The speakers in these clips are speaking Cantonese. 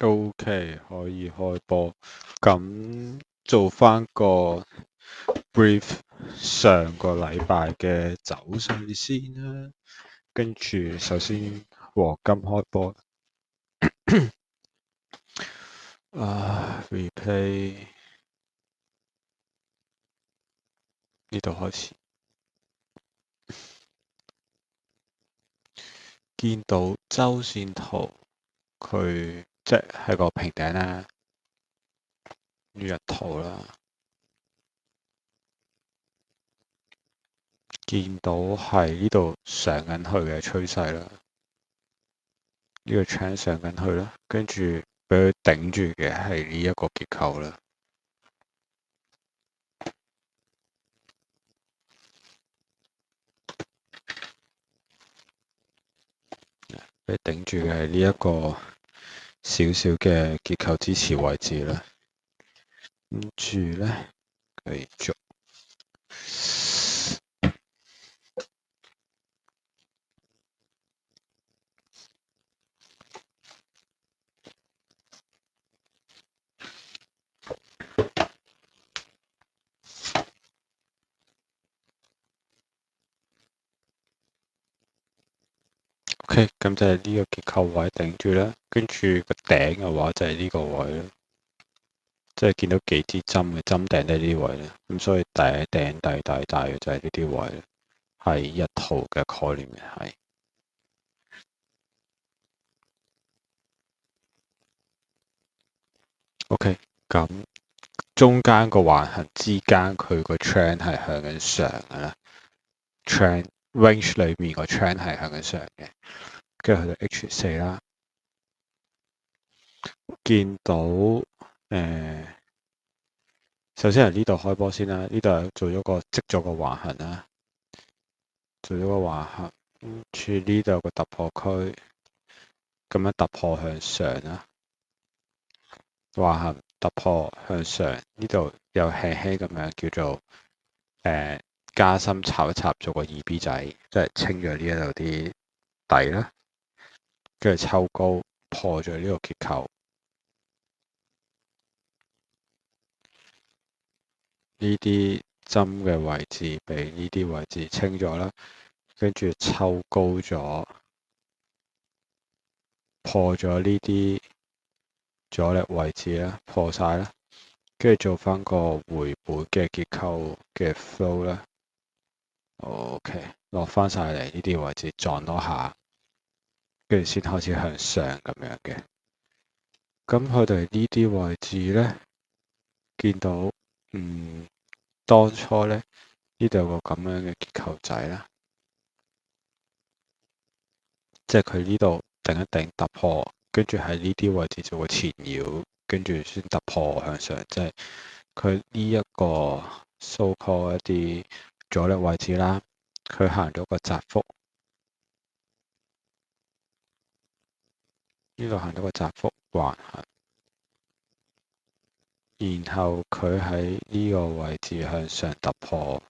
OK，可以開波。咁做翻個 brief 上個禮拜嘅走勢先啦。跟住首先黃金開波。replay 呢度開始，見到周線圖佢即係個平頂啦，日圖啦，見到係呢度上緊去嘅趨勢啦，呢個 trend 上緊去啦，跟住俾佢頂住嘅係呢一個結構啦，俾頂住嘅係呢一個少少嘅結構支持位置啦，跟住咧繼續。OK，咁就係呢個結構位頂住啦，跟住個頂嘅話就係呢個位啦，即係見到幾支針嘅針頂都係呢啲位啦，咁所以頂頂底底大嘅就係呢啲位啦，係一套嘅概念嘅係。OK，咁中間個橫行之間佢個 trend 係向緊上嘅啦 ，trend range 裏面個 trend 係向緊上嘅，跟住去到 H4啦，見到首先係呢度開波先啦，呢度做咗個積咗個橫行啦，做咗個橫行，跟住呢度有個突破區，咁樣突破向上啦，橫行突破向上，呢度又輕輕咁樣叫做加深插一插，做個 2B 仔，即係清咗呢一度啲底啦，跟住抽高破咗呢個結構，呢啲針嘅位置俾呢啲位置清咗啦，跟住抽高咗，破咗呢啲阻力位置啦，破晒啦，跟住做翻個回本嘅結構嘅 flow 啦。OK，落翻晒嚟呢啲位置撞多下，跟住先開始向上咁樣嘅。咁佢哋呢啲位置咧，見到當初咧呢度有個咁樣嘅結構仔啦，即係佢呢度頂一頂突破，跟住喺呢啲位置做個纏繞，跟住先突破向上，即係佢呢一個 so call 一啲阻力位置啦，佢行咗個窄幅，呢度行咗個窄幅橫行，然後佢喺呢個位置向上突破，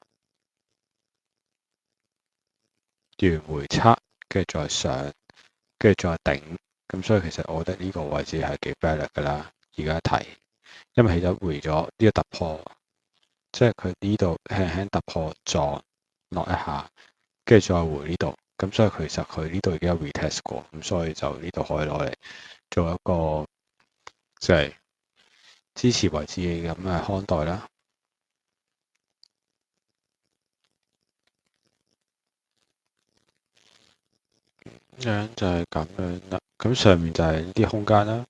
完回測，跟住再上，跟住再頂，咁所以其實我覺得呢個位置係幾 valid 㗎啦，而家睇，因為其實回咗呢個突破，即係佢呢度輕輕突破撞落一下，跟住再回呢度，咁所以其實佢呢度已經有 retest 過，咁所以就呢度可以攞嚟做一個即係支持位置嘅咁嘅看待啦。樣就係咁樣啦，咁上面就係啲空間啦。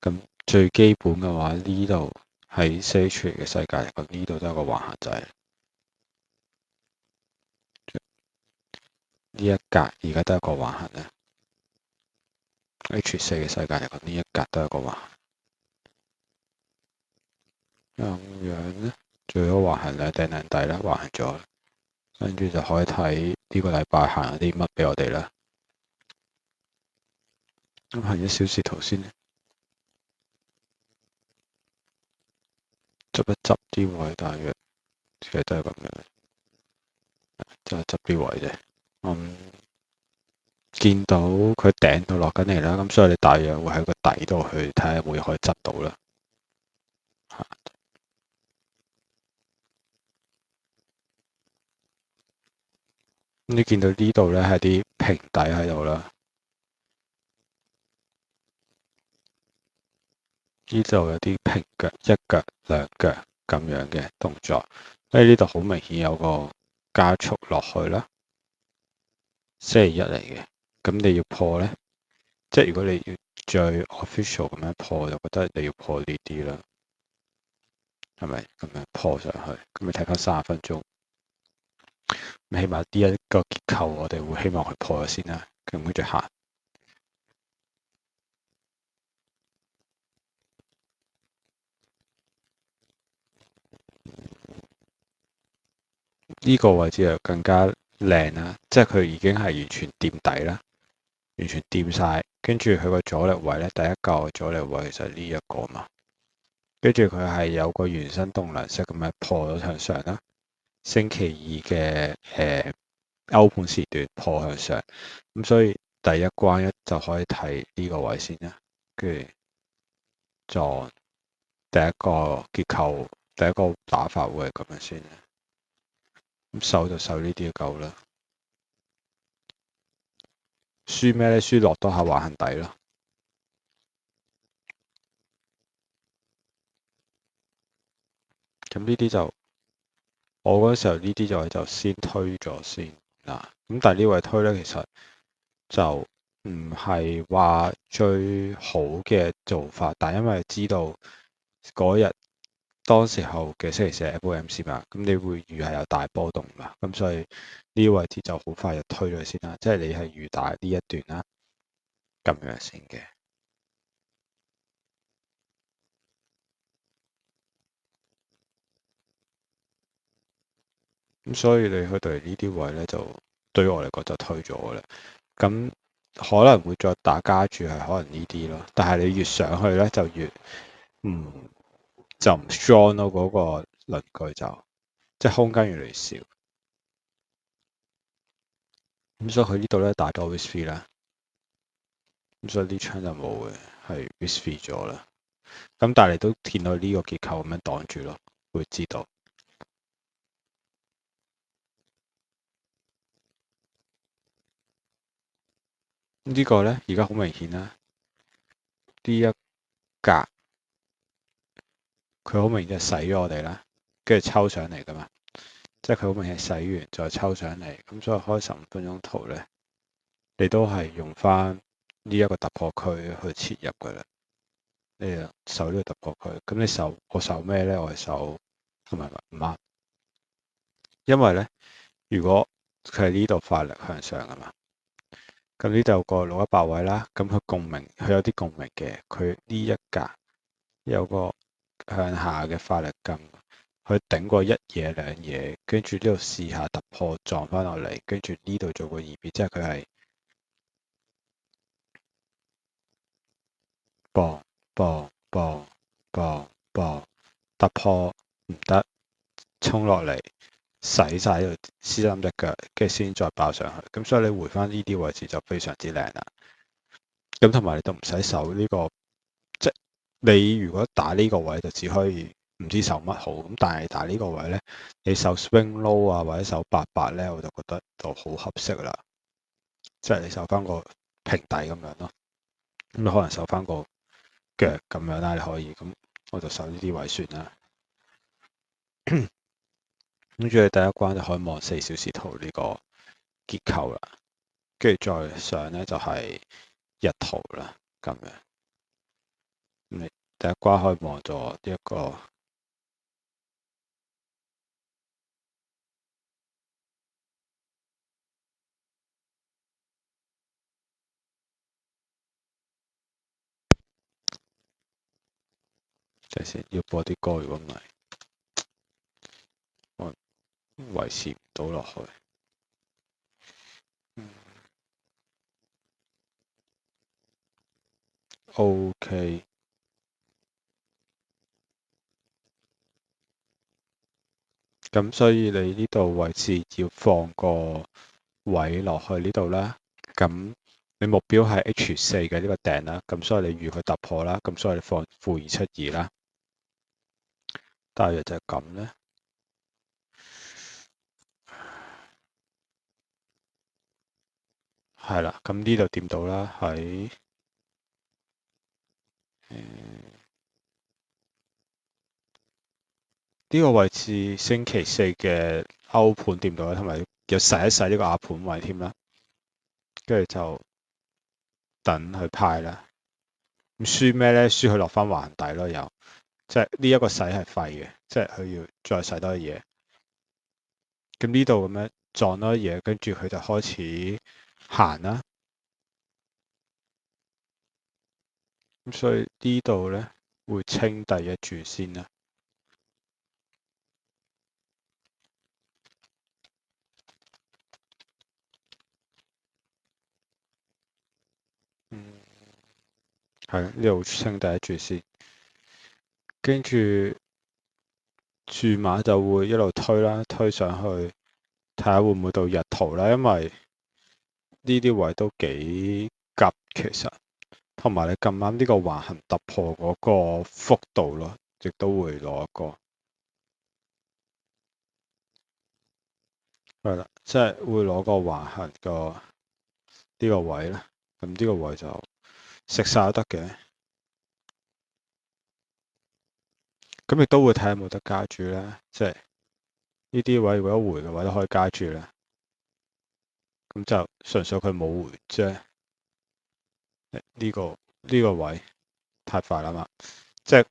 咁最基本嘅話，呢度喺 Sage 嘅世界嚟講，呢度都有個橫行仔。呢一格而家都有個橫行咧。H4嘅世界嚟講，呢一格都有個橫行。咁樣咧，最好橫行兩頂兩底啦，橫行咗，跟住就可以睇呢個禮拜行咗啲乜俾我哋啦。咁行一小時圖先，執一執啲位，大約其實都係咁樣，就係執啲位啫。見到佢頂度落緊嚟啦，咁所以你大約會喺個底度去睇下會可以執到啦。你見到呢度咧係啲平底喺度啦，呢度有啲平腳、一腳、兩腳咁樣嘅動作，因為呢度好明顯有個加速落去啦，星期一嚟嘅，咁你要破咧，即係如果你要最 official 咁樣破，我就覺得你要破呢啲啦，係咪咁樣破上去？咁你睇翻30分鐘，起碼呢一個結構我哋會希望佢破咗先啦，跟住行。呢個位置就更加靚啦，即係佢已經係完全掂底啦，完全掂晒。跟住佢個阻力位咧，第一嚿阻力位其實呢一個嘛，跟住佢係有個原生動能式咁樣破咗向上啦。星期二嘅歐盤時段破向上，咁所以第一關就可以睇呢個位先啦，跟住撞第一個結構，第一個打法會係咁樣先。咁守就守呢啲夠啦。輸咩咧？輸落多下橫行底咯。咁呢啲就我嗰時候呢啲就先推咗先嗱。咁但係呢位推咧，其實就唔係話最好嘅做法，但係因為知道嗰日當時候嘅星期四 FOMC 嘛，咁你會預係有大波動嘛，咁所以呢個位置就好快就推咗先啦。即係你係預大呢一段啦，咁樣先嘅。咁所以你去到嚟呢啲位咧，就對於我嚟講就推咗嘅啦。咁可能會再打加注係可能呢啲咯，但係你越上去咧就越唔就唔 strong 咯，嗰個論據就即係空間越嚟越少。咁所以佢呢度咧打咗 risk free 啦，咁所以呢槍就冇嘅，係 risk free 咗啦。咁但係你都見到呢個結構咁樣擋住咯，會知道呢個咧而家好明顯啦，呢一格佢好明顯就洗咗我哋啦，跟住抽上嚟噶嘛。即係佢好明顯洗完再抽上嚟，咁所以開15分鐘圖咧，你都係用翻呢一個突破區去切入噶啦。你就守呢個突破區，咁你我守咩咧？我係守唔係唔啱，因為咧，如果佢係呢度發力向上啊嘛，咁呢度有個6100位啦，咁佢共鳴，佢有啲共鳴嘅，佢呢一格有個向下嘅發力根。佢頂過一嘢兩嘢，跟住呢度試下突破撞翻落嚟，跟住呢度做個2B，即係佢係磅磅磅磅磅突破唔得，衝落嚟洗晒呢度撕冧隻腳，跟住先再爆上去。咁所以你回翻呢啲位置就非常之靚啦。咁同埋你都唔使守呢個，即係你如果打呢個位就只可以唔知守乜好。咁但係打呢個位咧，你守 swing low 啊或者守88咧，我就覺得就好合適啦。即係你守翻個平底咁樣咯，咁你可能守翻個腳咁樣啦，你可以咁，我就守呢啲位算啦。跟住你第一關就可以望4小時圖呢個結構啦，跟住再上咧就係日圖啦，咁樣。你第一關可以望咗一個即係先要播啲歌，如果唔係我維持唔到落去。OK，咁所以你呢度位置要放個位落去呢度啦。咁你目標係 H4嘅呢個頂啦，咁所以你預佢突破啦，咁所以你放-272啦，大約就係咁咧。係啦，咁呢度掂到啦，喺呢個位置星期四嘅歐盤掂到啦，同埋要洗一洗呢個亞盤位添啦，跟住就等佢派啦。咁輸咩咧？輸佢落翻橫底咯，又即係呢一個洗係廢嘅，即係佢要再洗多嘢。咁呢度咁樣撞多嘢，跟住佢就開始行啦。咁所以呢度咧會清第一注先啦。係呢度清第一注先，跟住注碼就會一路推啦，推上去睇下會唔會到日圖啦，因為呢啲位都幾急其實，同埋你咁啱呢個橫行突破嗰個幅度咯，亦都會攞一個係啦，即係會攞個橫行個呢個位啦。咁呢個位就食晒都得嘅，咁亦都會睇下有冇得加注啦。即係呢啲位如果一回嘅話都可以加注啦。咁就純粹佢冇回啫。呢個位太快啦嘛，即係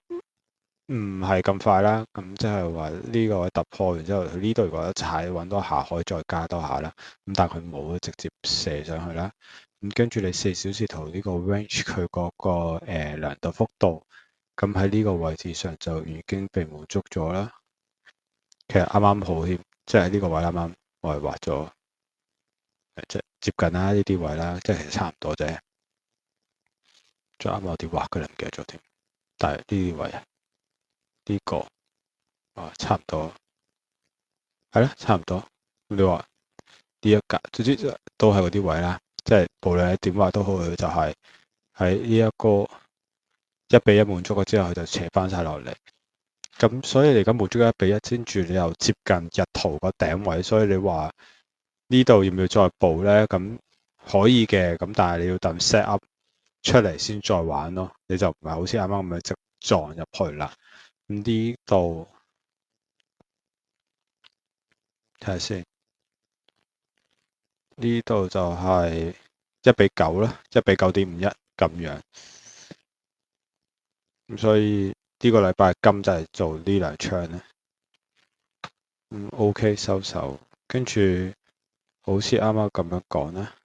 唔係咁快啦。咁即係話呢個位突破完之後，佢呢度如果踩揾多下，可以再加多下啦。咁但係佢冇直接射上去啦。咁跟住你4小時圖呢個 range 佢嗰個量度幅度，咁喺呢個位置上就已經被滿足咗啦。其實啱啱好添，即係呢個位啱啱我係畫咗，即係接近啦呢啲位啦，即係其實差唔多啫。仲啱啱有啲畫佢哋唔記得咗添，但係呢啲位啊，呢個差唔多，係咯，差唔多。你話呢一格，總之都係嗰啲位啦，即係無論你點畫都好，佢就係喺呢一個1:1滿足咗之後，佢就扯翻晒落嚟。咁所以你而家滿足咗1:1，跟住你又接近日圖個頂位，所以你話呢度要唔要再補咧？咁可以嘅，咁但係你要等 set up 出嚟先再玩咯，你就唔係好似啱啱咁樣直撞入去啦。咁呢度睇下先，呢度就係1:9啦，1:9.51咁樣。咁所以呢個禮拜金就係做呢兩槍咧。OK 收手，跟住好似啱啱咁樣講啦。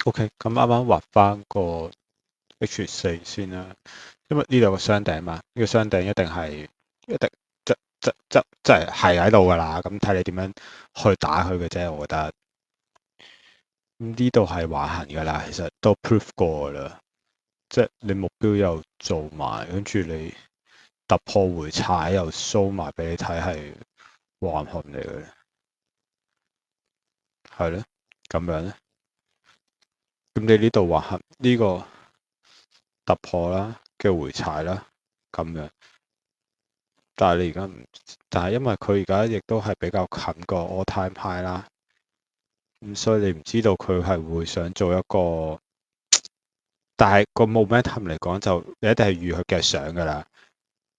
OK，咁啱啱畫翻個 H4先啦，因為呢度有個雙頂嘛，呢個雙頂一定即係喺度噶啦，咁睇你點樣去打佢嘅啫，我覺得。呢度係橫行噶啦，其實都 prove 過啦，即係你目標又做埋，跟住你突破回踩又 show 埋俾你睇，係橫行嚟嘅，係咧，咁樣咧。咁你呢度橫行呢個突破啦，跟住回踩啦，咁樣。但係你而家唔，但係因為佢而家亦都係比較近個 all time high 啦，咁所以你唔知道佢係會想做一個，但係個 momentum 嚟講就你一定係預佢嘅上噶啦，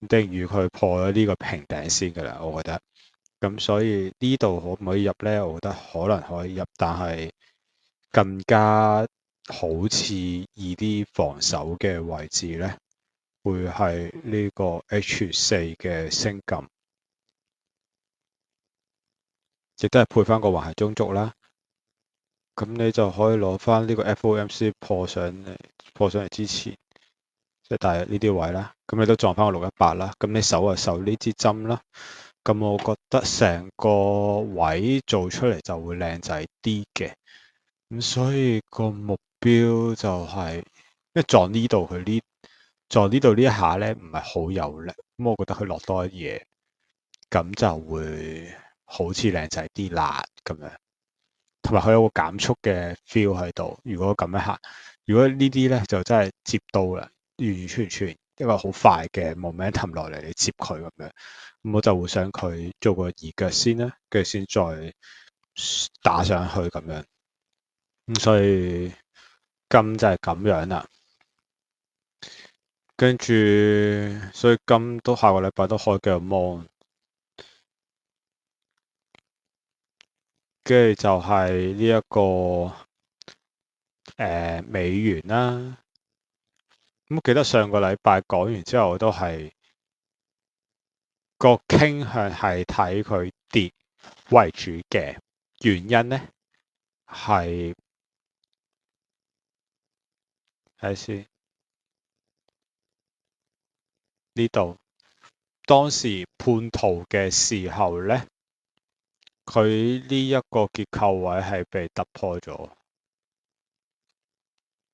一定預佢破咗呢個平頂先噶啦，我覺得。咁所以呢度可唔可以入呢？我覺得可能可以入，但係更加好似易啲防守嘅位置呢，會係呢個 H4嘅升撳。亦都係配翻個橫行中軸啦，咁你就可以攞翻呢個 FOMC 破上嚟之前，即係大約呢啲位啦。咁你都撞翻個618啦。咁你守就守呢支針啦。咁我覺得成個位做出嚟就會靚仔啲嘅。咁所以個目標就係、因為撞呢度佢呢撞呢度呢一下咧，唔係好有力。咁我覺得佢落多一嘢，咁就會好似靚仔啲辣咁樣。同埋佢有個減速嘅 feel 喺度。如果咁樣行，如果呢啲咧就真係接到啦，完完全全一個好快嘅 momentum 落嚟，你接佢咁樣，咁我就會想佢做個移腳先啦，跟住先再打上去咁樣。咁所以金就係咁樣啦。跟住所以金都下個禮拜都開幾個 mon，跟住就係呢一個美元啦。咁我記得上個禮拜講完之後，我都係個傾向係睇佢跌為主嘅。原因咧係睇先呢度，當時判圖嘅時候咧，佢呢一個結構位係被突破咗，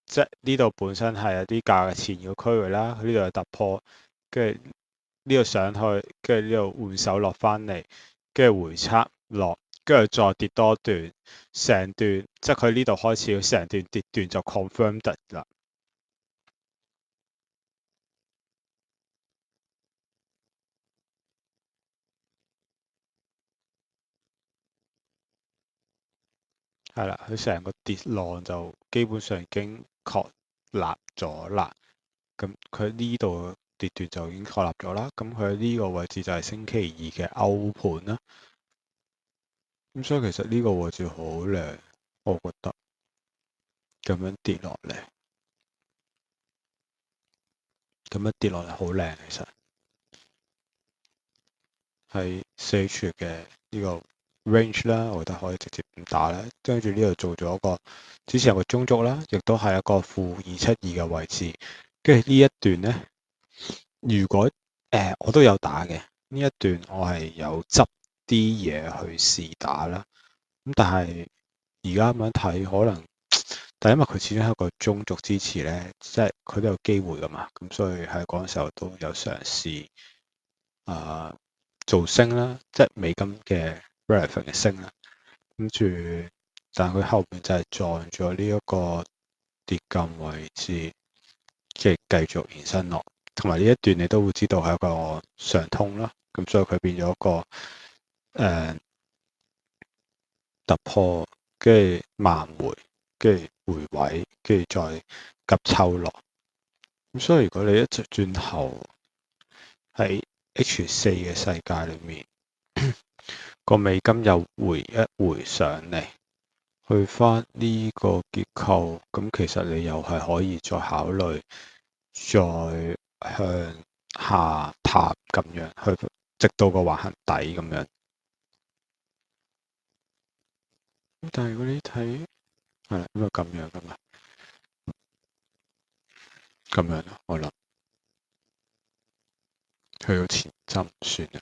即係呢度本身係有啲價嘅前要區域啦，佢呢度有突破，跟住呢度上去，跟住呢度換手落翻嚟，跟住回測落，跟住再跌多段，成段即係佢呢度開始成段跌段就 confirmed 啦。係啦，佢成個跌浪就基本上已經確立咗啦。咁佢呢度跌段就已經確立咗啦。咁佢呢個位置就係星期二嘅歐盤啦。咁所以其實呢個位置好靚，我覺得咁樣跌落嚟，咁樣跌落嚟好靚。其實係4H嘅呢個 range 啦，我覺得可以直接咁打啦。跟住呢度做咗一個之前有個中軸啦，亦都係一個-272嘅位置。跟住呢一段咧，如果我都有打嘅呢一段，我係有執啲嘢去試打啦。咁但係而家咁樣睇，可能但係因為佢始終係一個中軸支持咧，即係佢都有機會噶嘛。咁所以喺嗰陣時候都有嘗試做升啦，即係美金嘅 relevant 嘅升啦。跟住，但係佢後邊就係撞咗呢一個跌禁位置，即係繼續延伸落。同埋呢一段你都會知道係一個上通啦，咁所以佢變咗一個突破，跟住慢回，跟住回位，跟住再急抽落。咁所以如果你一直轉頭喺 H4 嘅世界裏面，個美金又回一回上嚟，去翻呢個結構，咁其實你又係可以再考慮再向下探咁樣，去直到個橫行底咁樣。但係如果你睇係啦，咁樣噶嘛，咁樣咯，我諗去到前針算啦。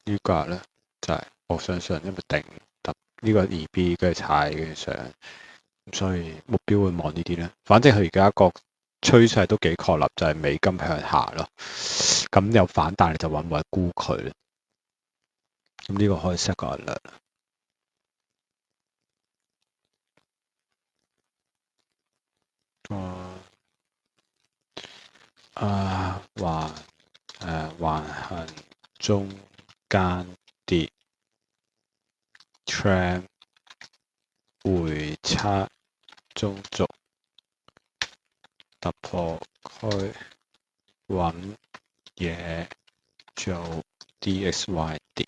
呢個咧就係我相信，因為定突呢個 2B 跟住踩跟住上，咁所以目標會望呢啲咧。反正佢而家個趨勢都幾確立，就係美金向下咯。咁有反彈你就揾位沽佢咧。咁呢個可以 set 個 alert。橫行中間跌 trend 回測中軸突破區揾嘢做 DXY 跌，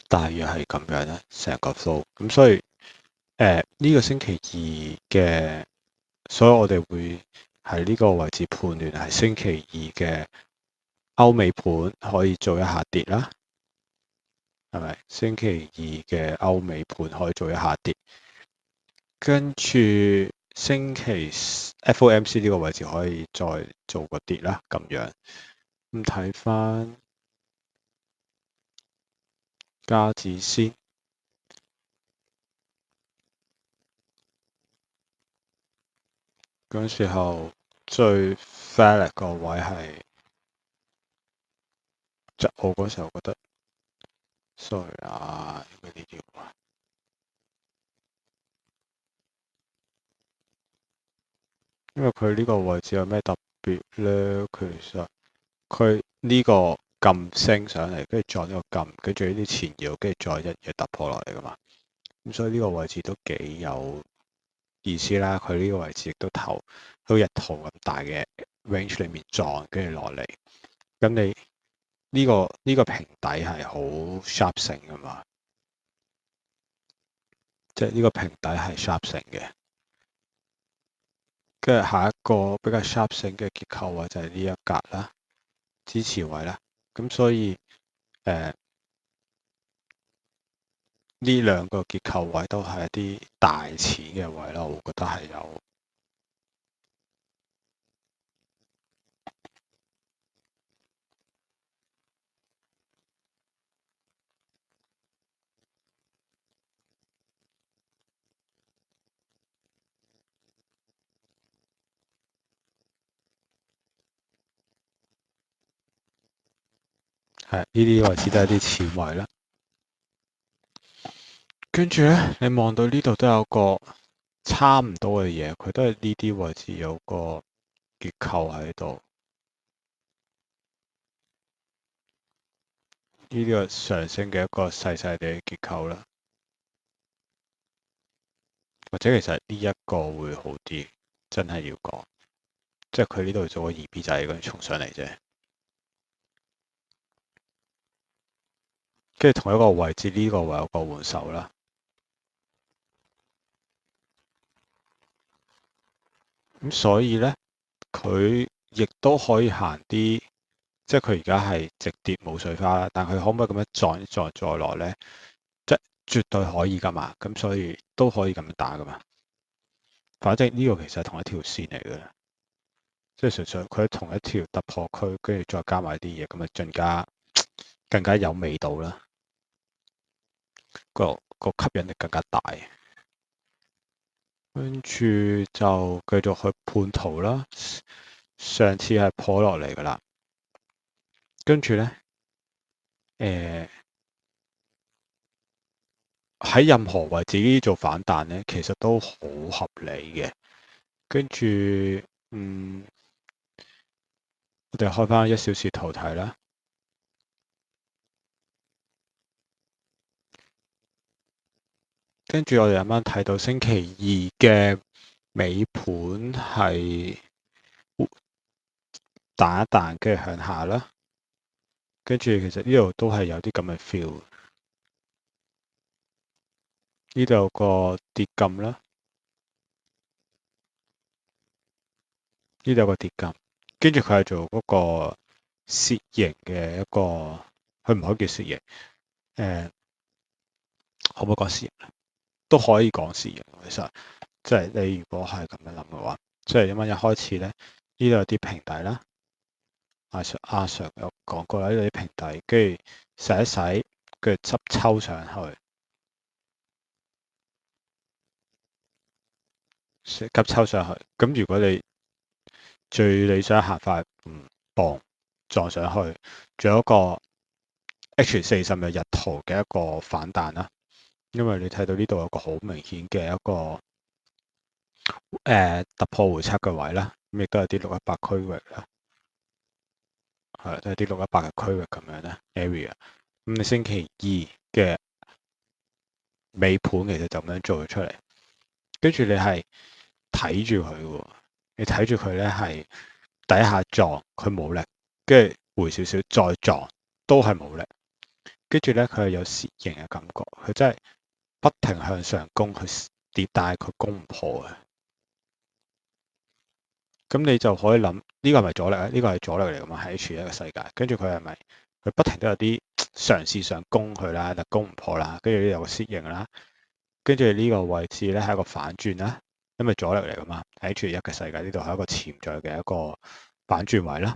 大約係咁樣啦，成個 flow。咁所以呢個星期二嘅所以我哋會喺呢個位置判斷係星期二嘅歐美盤可以做一下跌啦，係咪？星期二嘅歐美盤可以做一下跌，跟住星期 FOMC 呢個位置可以再做個跌啦，咁樣。咁睇翻加指先，嗰時候最 valid 個位係，即我嗰時候覺得 ，sorry 啊，呢啲因為佢呢個位置有咩特別咧？其實佢呢個撳升上嚟，跟住撞呢個撳，跟住呢啲前搖，跟住再一嘢突破落嚟噶嘛。咁所以呢個位置都幾有意思啦。佢呢個位置亦都都一圖咁大嘅 range 裏面撞，跟住落嚟。咁你呢個平底係好 sharp 性噶嘛？即係呢個平底係 sharp 性嘅。跟住下一個比較 sharp 性嘅結構位就係呢一格啦，支持位啦。咁所以呢兩個結構位都係一啲大錢嘅位啦，我覺得係有。係呢啲位置都係啲錢位啦。跟住咧，你望到呢度都有個差唔多嘅嘢，佢都係呢啲位置有個結構喺度。呢個上升嘅一個細細哋嘅結構啦，或者其實呢一個會好啲，真係要講，即係佢呢度做個二 B 仔咁衝上嚟啫。跟住同一個位置呢個位有個換手啦。咁所以咧，佢亦都可以行啲，即係佢而家係直跌冇水花啦。但佢可唔可以咁樣再落咧？即係絕對可以噶嘛。咁所以都可以咁樣打噶嘛。反正呢個其實係同一條線嚟嘅，即係純粹佢喺同一條突破區，跟住再加埋啲嘢，咁啊更加有味道啦。個吸引力更加大。跟住就繼續去判圖啦。上次係破落嚟噶啦，跟住咧，喺任何位置做反彈咧，其實都好合理嘅。跟住，我哋開翻1小時圖睇啦。跟住我哋啱啱睇到星期二嘅尾盤係彈一彈，跟住向下啦。跟住其實呢度都係有啲咁嘅 feel。呢度有個跌撳啦，呢度有個跌撳，跟住佢係做嗰個楔形嘅一個，佢唔可以叫楔形，可唔可以講楔形咧？都可以講楔形。其實即係你如果係咁樣諗嘅話，即係因為一開始咧，呢度有啲平底啦。阿 Sir 有講過啦，呢度啲平底，跟住洗一洗，跟住抽上去，急抽上去。咁如果你最理想行法，磅撞上去，仲有一個 H40日圖嘅一個反彈啦。因為你睇到呢度有個好明顯嘅一個突破回測嘅位啦，咁亦都有啲618區域啦，係都係啲618嘅區域咁樣咧 area。咁你星期二嘅尾盤其實就咁樣做咗出嚟，跟住你係睇住佢喎，你睇住佢咧係第一下撞佢冇力，跟住回少少再撞都係冇力，跟住咧佢係有楔形嘅感覺，佢真係不停向上攻，佢跌但係佢攻唔破嘅。咁你就可以諗呢個係咪阻力咧？呢個係阻力嚟噶嘛？喺 H 一嘅世界，跟住佢係咪佢不停都有啲嘗試想攻佢啦，但攻唔破啦，跟住呢有個楔形啦，跟住呢個位置咧係一個反轉啦，因為阻力嚟噶嘛。喺 H 一嘅世界呢度係一個潛在嘅一個反轉位啦。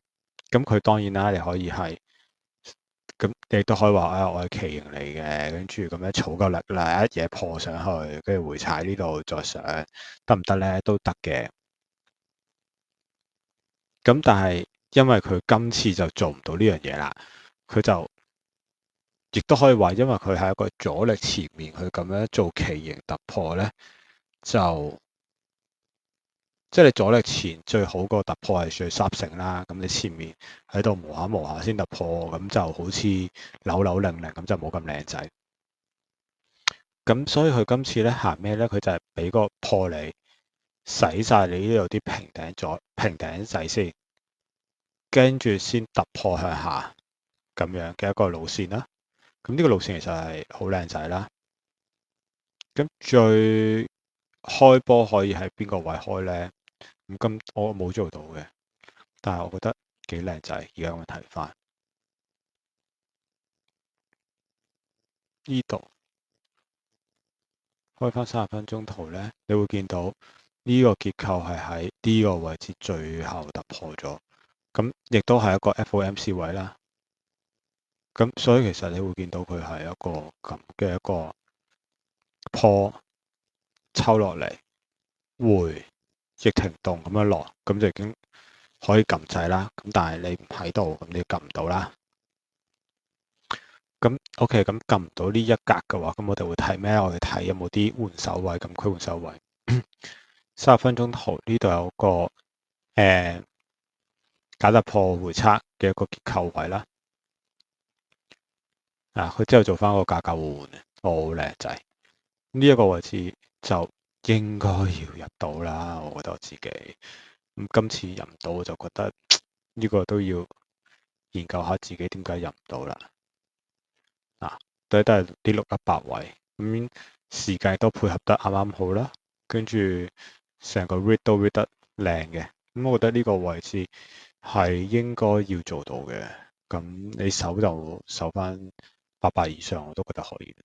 咁佢當然啦，你可以係咁，你都可以話啊，我係旗形嚟嘅，跟住咁樣儲夠力啦，一嘢破上去，跟住回踩呢度再上，得唔得咧？都得嘅。咁但係因為佢今次就做唔到呢樣嘢啦，佢就亦都可以話，因為佢係一個阻力前面，佢咁樣做旗形突破咧，就即係你阻力前最好個突破係最濕性啦。咁你前面喺度磨下磨下先突破，咁就好似扭扭擰擰咁，就冇咁靚仔。咁所以佢今次咧行咩咧？佢就係俾個破你洗晒你呢度啲平頂仔先，跟住先突破向下咁樣嘅一個路線啦。咁呢個路線其實係好靚仔啦。咁最開波可以喺邊個位開咧？咁我冇做到嘅，但係我覺得幾靚仔。而家我睇翻呢度開翻30分鐘圖咧，你會見到呢個結構係喺呢個位置最後突破咗。咁亦都係一個 FOMC 位啦。咁所以其實你會見到佢係一個咁嘅一個坡抽落嚟，回逆停動咁樣落，咁就已經可以撳掣啦。咁但係你唔喺度，咁你撳唔到啦。咁 OK，咁撳唔到呢一格嘅話，咁我哋會睇咩？我哋睇有冇啲換手位，咁區換手位。30分鐘圖呢度有個假突破回測嘅一個結構位啦。佢之後做翻個價格換，好靚仔。呢一個位置就應該要入到啦，我覺得我自己。咁今次入唔到，我就覺得呢個都要研究下自己點解入唔到啦。都係啲618位，咁時間都配合得啱啱好啦，跟住成個 read 都 read 得靚嘅。咁我覺得呢個位置係應該要做到嘅。咁你守就守翻800以上，我都覺得可以。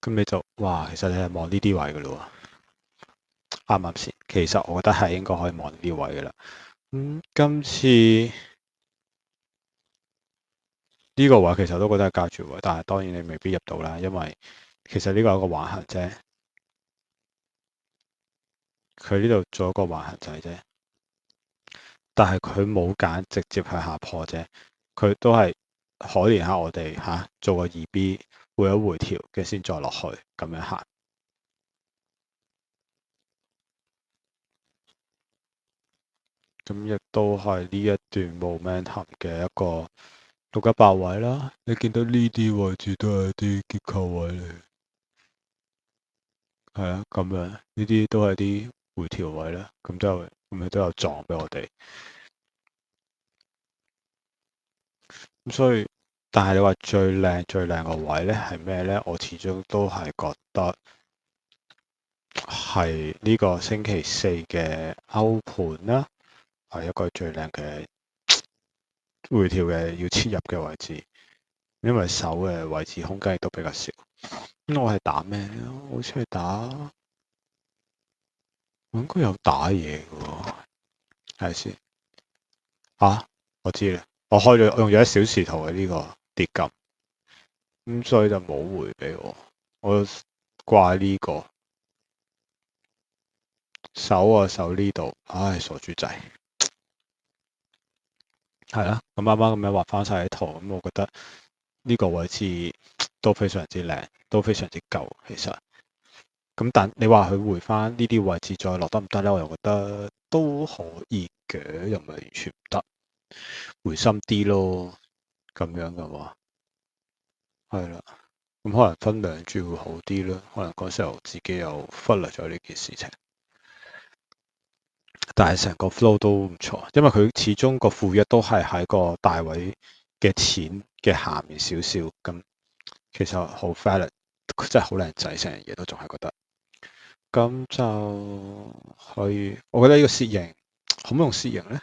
咁你就哇，其實你係望呢啲位嘅咯，啱唔啱先？其實我覺得係應該可以望呢啲位嘅啦。今次呢個位其實都覺得係加住位，但係當然你未必入到啦，因為其實呢個係一個橫行啫。佢呢度做一個橫行仔啫，但係佢冇揀直接向下破啫，佢都係可憐下我哋做個2B 回一回調嘅先再落去咁樣行。咁亦都係呢一段 momentum 嘅一個618位啦。你見到呢啲位置都係啲結構位嚟，係啊，咁樣呢啲都係啲回調位啦。咁佢都有撞俾我哋。咁所以，但係你話最靚個位咧係咩咧？我始終都係覺得係呢個星期四嘅歐盤啦，係一個最靚嘅回調嘅要切入嘅位置，因為手嘅位置空間亦都比較少。咁我係打咩？好似係打，我應該有打嘢嘅喎，係先。我知啦，我用咗1小時圖嘅呢個跌金，咁所以就冇回俾我。我掛呢個手呢度，唉，傻豬仔。係啦，咁啱啱咁樣畫翻晒啲圖，咁我覺得呢個位置都非常之靚，都非常之夠。其實，咁但你話佢回翻呢啲位置再落得唔得咧？我又覺得都可以嘅，又唔係完全唔得，回深啲咯，咁樣嘅話，係啦，咁可能分兩注會好啲咯。可能嗰時候自己又忽略咗呢件事情。但係成個 flow 都唔錯，因為佢始終個負一都係喺個大位嘅錢嘅下面少少，咁其實好 valid，真係好靚仔，成樣嘢都仲係覺得。咁就可以。我覺得呢個楔形可唔可以用楔形咧？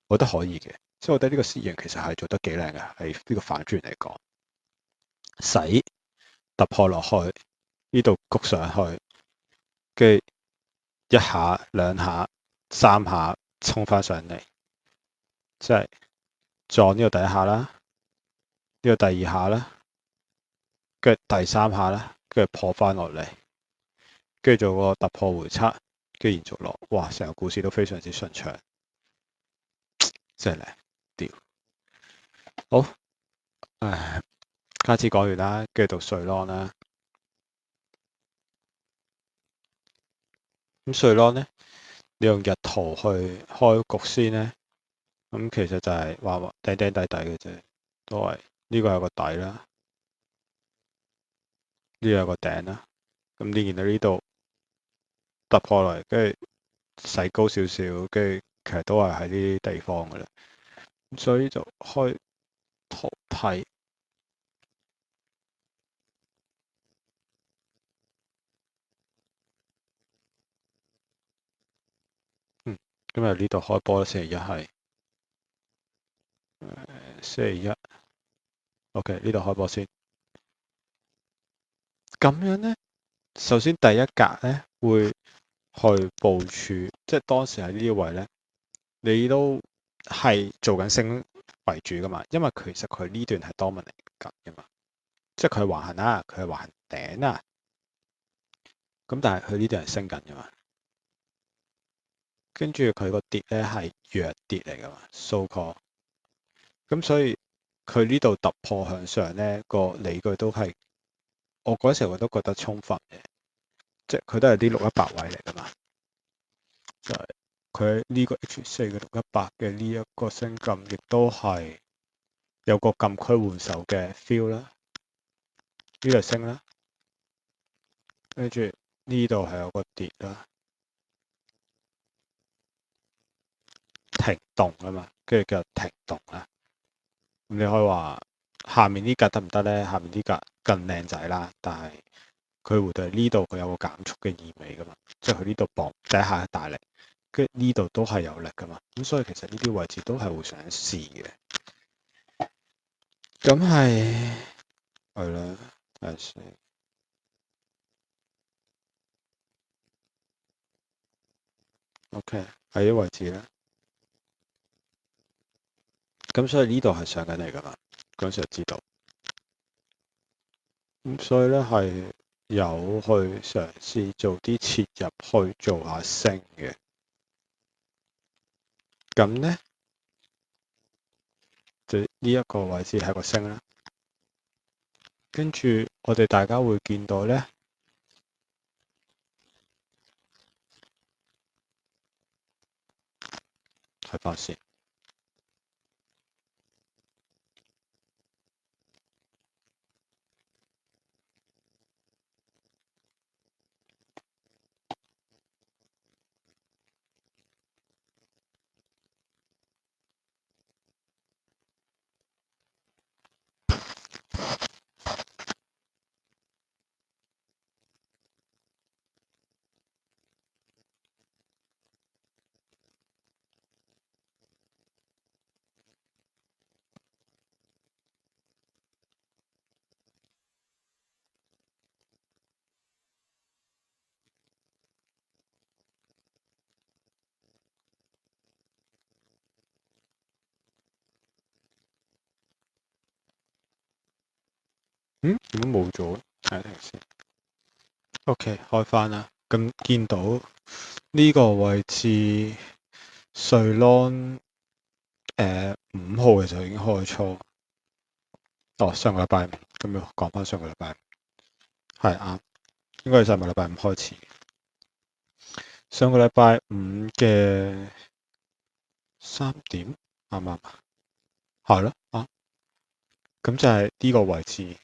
我覺得可以嘅，即係我覺得呢個楔形其實係做得幾靚嘅，喺呢個反轉嚟講，洗突破落去呢度谷上去，跟住一下兩下三下衝翻上嚟，即係撞呢個第一下啦，呢個第二下啦，跟住第三下啦，跟住破翻落嚟，跟住做個突破回測，跟住延續落，哇！成個故事都非常之順暢，真係靚，屌！好，唉，卡子講完啦，跟住到瑞郎啦。咁瑞郎咧，你用日圖去開局先咧，咁其實就係話頂頂底底嘅啫，都係呢個有個底啦，呢個有個頂啦。咁你見到呢度突破嚟，跟住洗高少少，跟住其實都係喺呢啲地方嘅啦。所以就開圖睇，今日呢度開波啦，星期一係星期一，OK 呢度開波先。咁樣咧，首先第一格咧會去部署，即係當時喺呢啲位咧，你都係做緊升為主噶嘛，因為其實佢呢段係 dominate 緊噶嘛，即係佢係橫行啦，佢係橫行頂啦，咁但係佢呢段係升緊噶嘛，跟住佢個跌咧係弱跌嚟噶嘛，so call，咁所以佢呢度突破向上咧個理據都係，我嗰時我都覺得充分嘅，即係佢都係啲618位嚟噶嘛。就係佢呢個 H4嘅618嘅呢一個升禁，亦都係有個禁區換手嘅 feel 啦。呢度升啦，跟住呢度係有個跌啦，停動啊嘛，跟住叫停動啦。咁你可以話下面呢格得唔得咧？下面呢格更靚仔啦，但係佢回到呢度佢有個減速嘅意味噶嘛，即係佢呢度磅第一下大力，跟住呢度都係有力噶嘛。咁所以其實呢啲位置都係會想試嘅。咁係啦，睇下先。OK，喺啲位置咧，咁所以呢度係上緊嚟噶嘛，嗰陣時就知道。咁所以咧係有去嘗試做啲切入去做下升嘅。咁咧就呢一個位置係個升啦。跟住我哋大家會見到咧，睇翻先。點解冇咗？睇睇先。OK，開翻啦。咁見到呢個位置，瑞郎5號嘅時候已經開錯。哦，上個禮拜五，咁要講翻上個禮拜五，係啱，應該係上個禮拜五開始。上個禮拜五嘅3點，啱唔啱？係咯，啊，咁就係呢個位置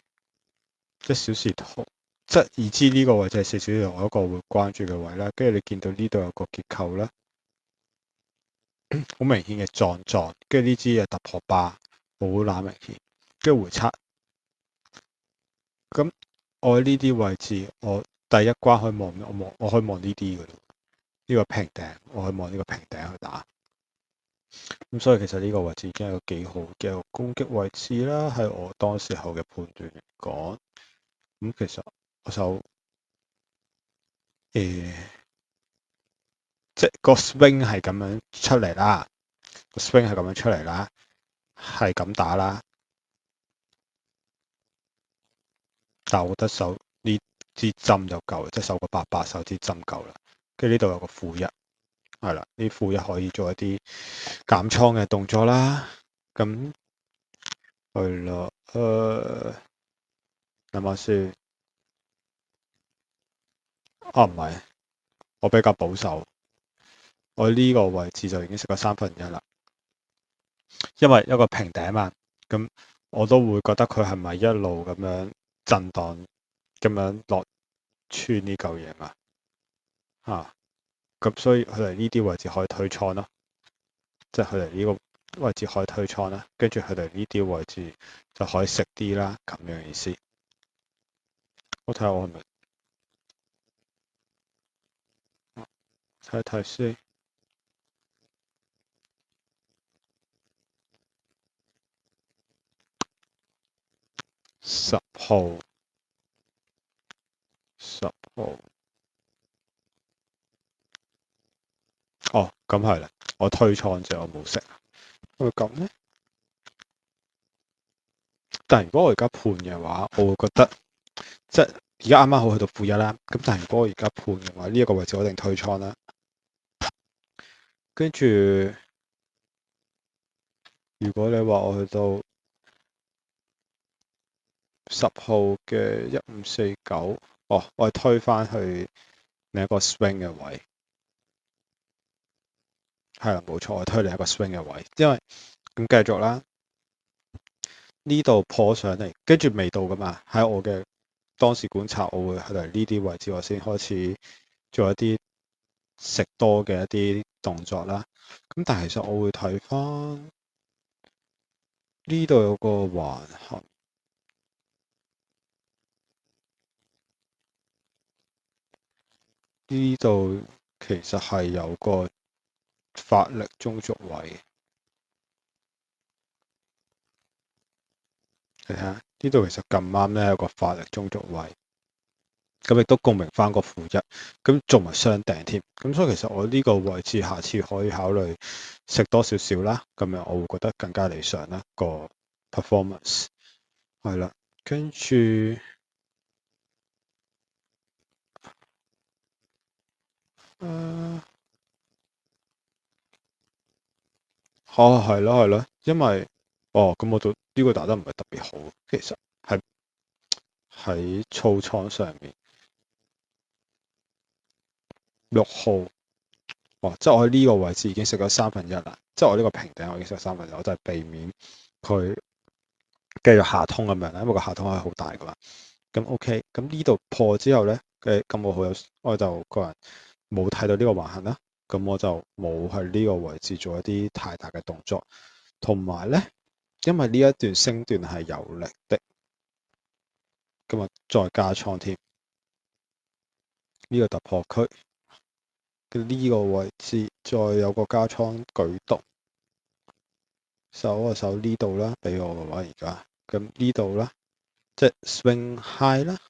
，1小時圖，即係已知呢個位置係4小時圖一個會關注嘅位啦。跟住你見到呢度有個結構啦，好明顯嘅撞，跟住呢支嘢突破8，好乸明顯，跟住回測。咁我喺呢啲位置，我第一關可以望我可以望呢啲嘅咯，呢個平頂我可以望呢個平頂去打。咁所以其實呢個位置已經係個幾好嘅攻擊位置啦，喺我當時候嘅判斷嚟講。咁其實我就即係個 swing 係咁樣出嚟啦，個 swing 係咁樣出嚟啦，係咁打啦。但係我覺得手呢支針就夠，即係手個8手支針夠啦。跟住呢度有個負1，係啦，呢負1可以做一啲減倉嘅動作啦。咁係啦，諗下先。唔係，我比較保守，我呢個位置就已經食咗1/3啦。因為一個平頂嘛，咁我都會覺得佢係咪一路咁樣震盪咁樣落穿呢嚿嘢嘛？咁所以佢哋呢啲位置可以退倉咯，即係佢哋呢個位置可以退倉啦，跟住佢哋呢啲位置就可以食啲啦，咁樣意思。我睇下我係咪睇一睇先。10號，10號。哦，咁係啦，我推倉啫，我冇食。會咁咧？但係如果我而家判嘅話，我會覺得即係而家啱啱好去到負1啦。咁但係如果我而家判嘅話，呢一個位置我一定推倉啦。跟住如果你話我去到10號嘅1549，我係推返去另一個 swing 嘅位。係啦，冇錯，我推另一個 swing 嘅位，因為咁繼續啦。呢度破上嚟，跟住未到噶嘛。喺我嘅當時觀察，我會喺嚟呢啲位置，我先開始做一啲食多嘅一啲動作啦。咁但係其實我會睇翻呢度有個橫行，呢度其實係有個發力中軸位。你睇下呢度其實咁啱咧，有個發力中軸位。咁亦都共鳴翻個負1，咁做埋雙頂添，咁所以其實我呢個位置下次可以考慮食多少少啦，咁樣我會覺得更加理想啦個 performance。係啦，跟住係咯係咯，因為咁我呢個打得唔係特別好，其實係喺操倉上面6號。即係我喺呢個位置已經食咗1/3啦，即係我呢個平頂我已經食咗1/3，我就係避免佢繼續下通咁樣啦，因為個下通係好大噶嘛。咁 OK，咁呢度破之後咧，咁我就個人冇睇到呢個橫行啦，咁我就冇喺呢個位置做一啲太大嘅動作，同埋咧，因為呢一段升段係有力的，咁啊再加倉添，呢個突破區。呢個位置再有個加倉舉動，守呢度啦，俾我嘅話而家，咁呢度啦，即係 swing high 啦，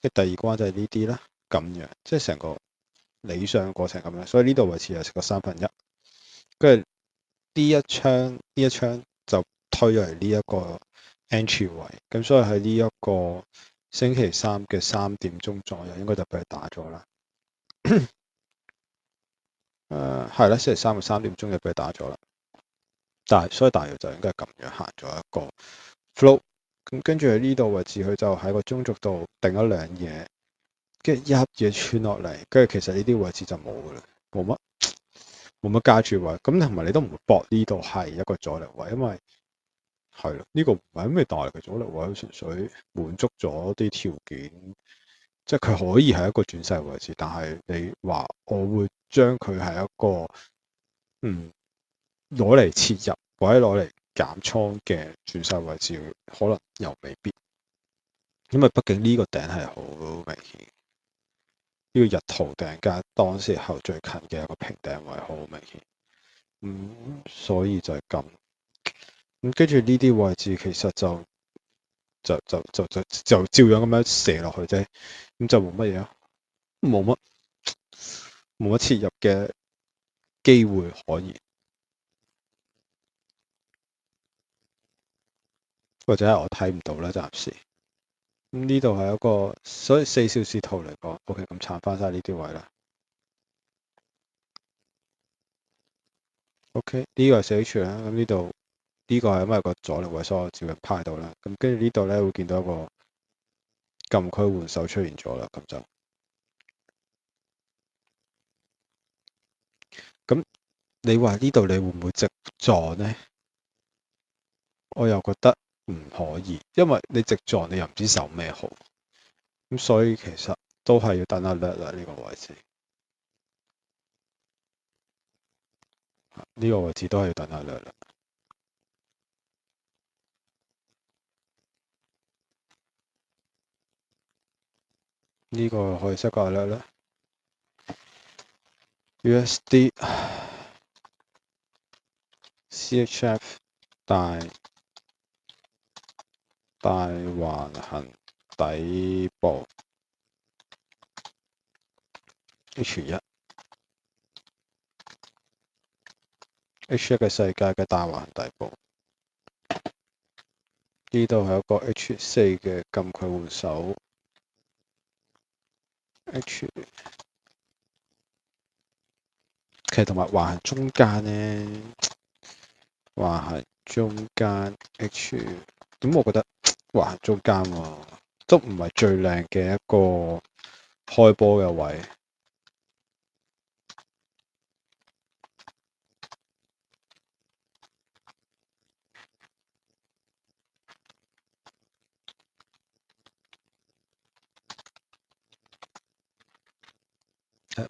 即係第二關就係呢啲啦，咁樣，即係成個理想過程咁樣，所以呢度位置就食個1/3，跟住呢一槍就推咗嚟呢一個 entry 位，咁所以喺呢一個星期三嘅3點鐘左右，應該就俾佢打咗啦。係啦，星期三嘅3點鐘就俾佢打咗啦。所以大約就應該係咁樣行咗一個 flow。咁跟住喺呢度位置，佢就喺個中軸度定咗兩嘢，跟住一嘢穿落嚟，跟住其實呢啲位置就冇噶啦，冇乜加注位。咁同埋你都唔會搏呢度係一個阻力位，因為係咯，呢個唔係咩大力嘅阻力位，純粹滿足咗啲條件，即係佢可以係一個轉勢位置，但係你話我會將佢係一個攞嚟切入或者攞嚟減倉嘅轉勢位置，可能又未必，因為畢竟呢個頂係好明顯。個日圖突然間當時候最近嘅一個平頂位，好明顯。所以就係咁。跟住呢啲位置其實就照樣咁樣射落去啫。咁就冇乜嘢啊，冇乜切入嘅機會可言，或者係我睇唔到啦，暫時。呢度係一個，所以4小時圖嚟講，OK，咁撐翻晒呢啲位啦。OK，呢個係4H啦，咁呢度呢個係因為個阻力位，所以我照樣趴喺度啦。咁跟住呢度咧會見到一個禁區換手出現咗啦，咁你話呢度你會唔會直撞呢？我又覺得唔可以，因為你直撞你又唔知守咩好，咁所以其實都係要等下略啦呢個位置。呢個位置都係要等下略啦。呢個可以識個略啦。USD CHF 大橫行底部 H1 嘅世界嘅大橫行底部。呢度係一個 H4 嘅禁區換手 H， 其實同埋橫行中間呢，橫行中間 H， 咁我覺得橫行中間喎，都唔係最靚嘅一個開波嘅位。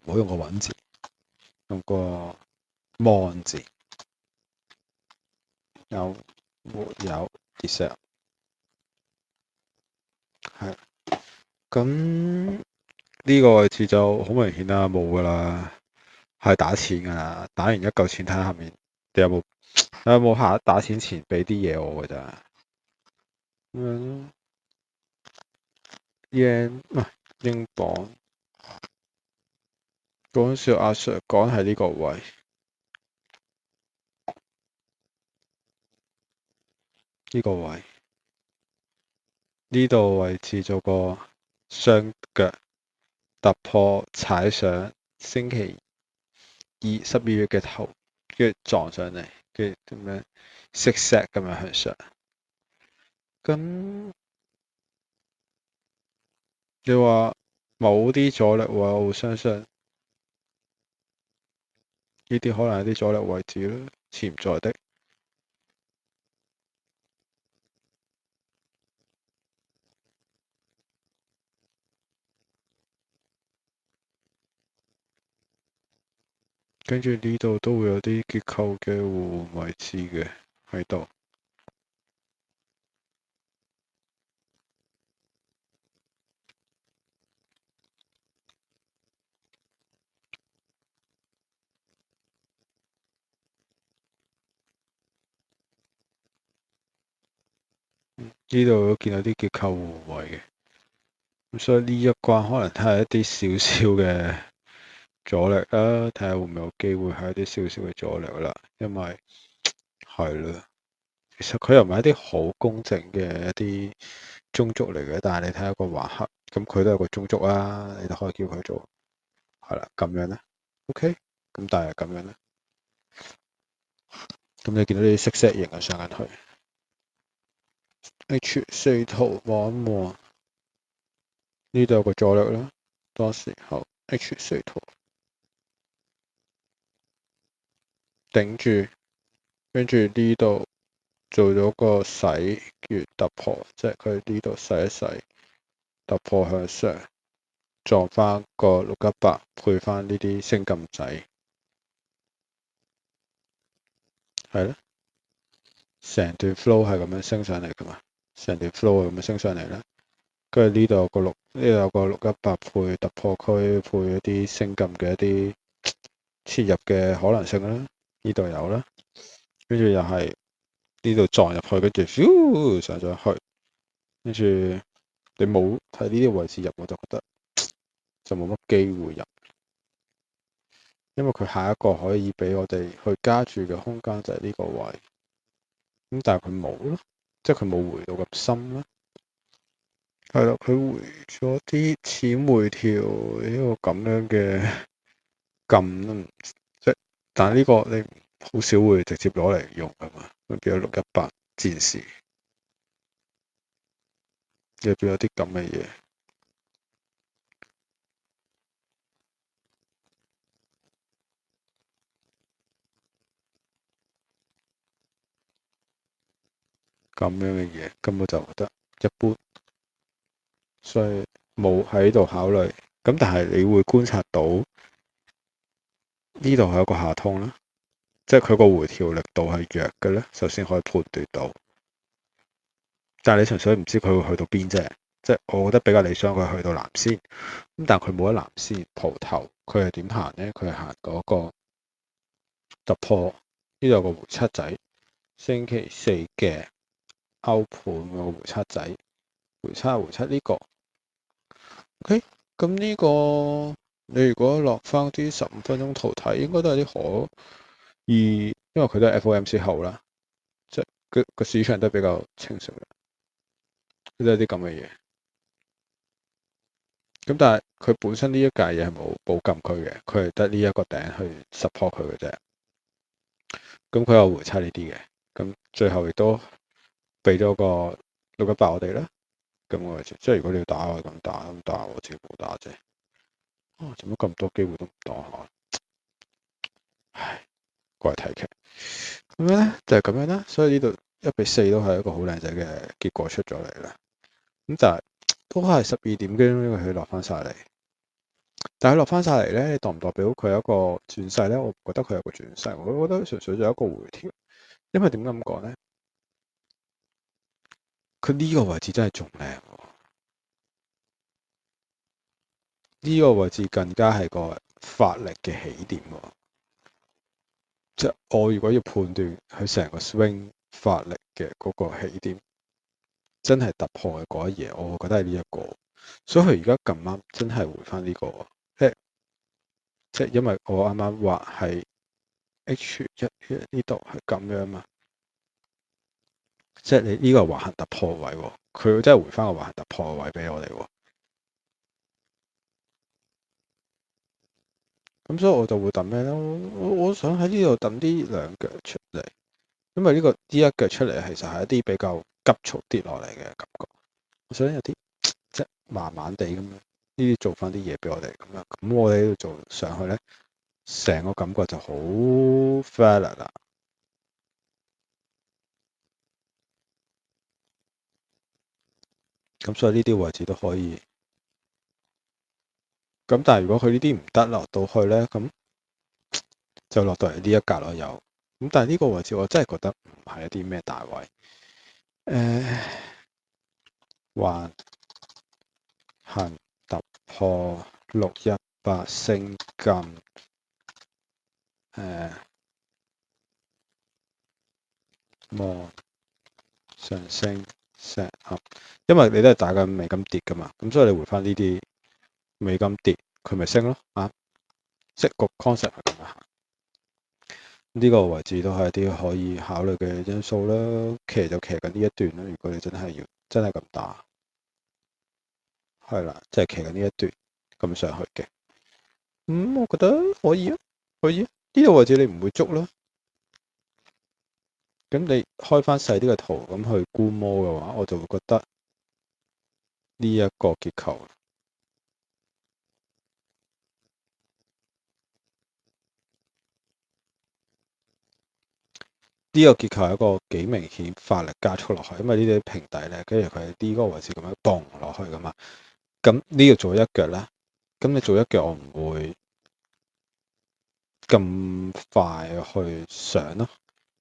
唔好用個穩字，用個望字。有沒有 reset？ 係咁呢個位置就好明顯啦，冇噶啦，係打錢噶啦，打完一嚿錢睇下面你有冇下打錢前俾啲嘢我噶咋？咁樣 yen 唔係英鎊嗰陣時阿 Sir 講係呢個位，呢個位呢度位置做個雙腳突破踩上星期12月嘅頭，跟住撞上嚟，跟住點樣息石咁樣向上。咁你話冇啲阻力位，我會相信呢啲可能係啲阻力位置咯，潛在的。跟住呢度都會有啲結構嘅互換位置嘅喺度。呢度都見到啲結構互換位嘅，咁所以呢一關可能係一啲少少嘅阻力啦，睇下會唔會有機會係一啲少少嘅阻力啦。因為係啦，其實佢又唔係一啲好公正嘅一啲中軸嚟嘅，但係你睇下個橫刻，咁佢都有個中軸啦，你都可以叫佢做係啦咁樣咧。OK，咁但係咁樣咧，咁你見到啲色石型啊上緊去 H4 圖望一望，呢度有個阻力啦，當時候 H4 圖頂住，跟住呢度做咗個洗月突破，即係佢呢度洗一洗突破向上，撞翻個618，配翻呢啲升撳仔，係咧，成段 flow 係咁樣升上嚟噶嘛，成段 flow 係咁樣升上嚟啦。跟住呢度有個618配突破區，配一啲升撳嘅一啲切入嘅可能性啦。呢度有啦，跟住又係呢度撞入去，跟住上咗去，跟住你冇喺呢啲位置入，我就覺得就冇乜機會入，因為佢下一個可以俾我哋去加注嘅空間就係呢個位，咁但係佢冇咯，即係佢冇回到咁深啦。係啦，佢回咗啲淺回調呢個咁樣嘅撳都唔即，但係呢個你好少會直接攞嚟用噶嘛，咁變咗618戰士，又變咗啲咁嘅嘢，咁樣嘅嘢根本就覺得一般，所以冇喺度考慮。咁但係你會觀察到呢度係一個下通啦，即係佢個回調力度係弱嘅咧，首先可以判斷到。但係你純粹唔知佢會去到邊啫，即係我覺得比較理想佢去到藍線，咁但係佢冇得藍線蒲頭，佢係點行咧？佢係行嗰個突破，呢度有個回測仔，星期四嘅歐盤個回測仔，回測呢個，OK，咁呢個你如果落翻啲15分鐘圖睇，應該都係啲可以，因為佢都係 FOMC 後啦，即係個市場都比較清晰嘅，都係啲咁嘅嘢。咁但係佢本身呢一屆嘢係冇保禁區嘅，佢係得呢一個頂去 support 佢嘅啫。咁佢有回測呢啲嘅，咁最後亦都俾咗個618我哋啦。咁我即係如果你要打我咁打，咁打我自己冇打啫。啊，做乜咁多機會都唔打下？唉，過嚟睇劇咁樣咧，就係咁樣啦。所以呢度1比4都係一個好靚仔嘅結果出咗嚟啦。咁但係都係12點幾，因為佢落翻晒嚟。但係落翻晒嚟咧，你代唔代表佢有一個轉勢咧？我唔覺得佢有個轉勢，我覺得純粹就係一個回調。因為點解咁講咧？佢呢個位置真係仲靚喎，呢個位置更加係個發力嘅起點喎。即係我如果要判斷佢成個 swing 發力嘅嗰個起點，真係突破嘅嗰一嘢，我會覺得係呢一個。所以佢而家咁啱真係回翻呢個，即係因為我啱啱話係 H1呢度係咁樣嘛。即係你呢個橫行突破位喎，佢真係回翻個橫行突破位俾我哋喎。咁所以我就會揼咩咧？我想喺呢度揼啲兩腳出嚟，因為呢一腳出嚟其實係一啲比較急速跌落嚟嘅感覺。我想有啲即係慢慢地咁樣，呢啲做翻啲嘢俾我哋咁樣。咁我哋呢度做上去咧，成個感覺就好 flat 啦。咁所以呢啲位置都可以。咁但係如果佢呢啲唔得落到去咧，咁就落到嚟呢一格咯，有咁，但係呢個位置我真係覺得唔係一啲咩大位，橫行突破618升撳，望上升石盒，因為你都係打緊美金跌噶嘛，咁所以你回翻呢啲美金跌，佢咪升咯啊，即係個 concept 係咁樣行。呢個位置都係一啲可以考慮嘅因素啦，騎就騎緊呢一段啦。如果你真係咁打，係啦，即係騎緊呢一段咁上去嘅，我覺得可以啊，可以啊。呢個位置你唔會捉啦，咁你開翻細啲嘅圖咁去觀摩嘅話，我就會覺得呢一個結構，呢個結構係一個幾明顯發力加速落去，因為呢啲平底咧，跟住佢喺呢個位置咁樣盪落去噶嘛。咁呢個做一腳啦，咁你做一腳我唔會咁快去上咯。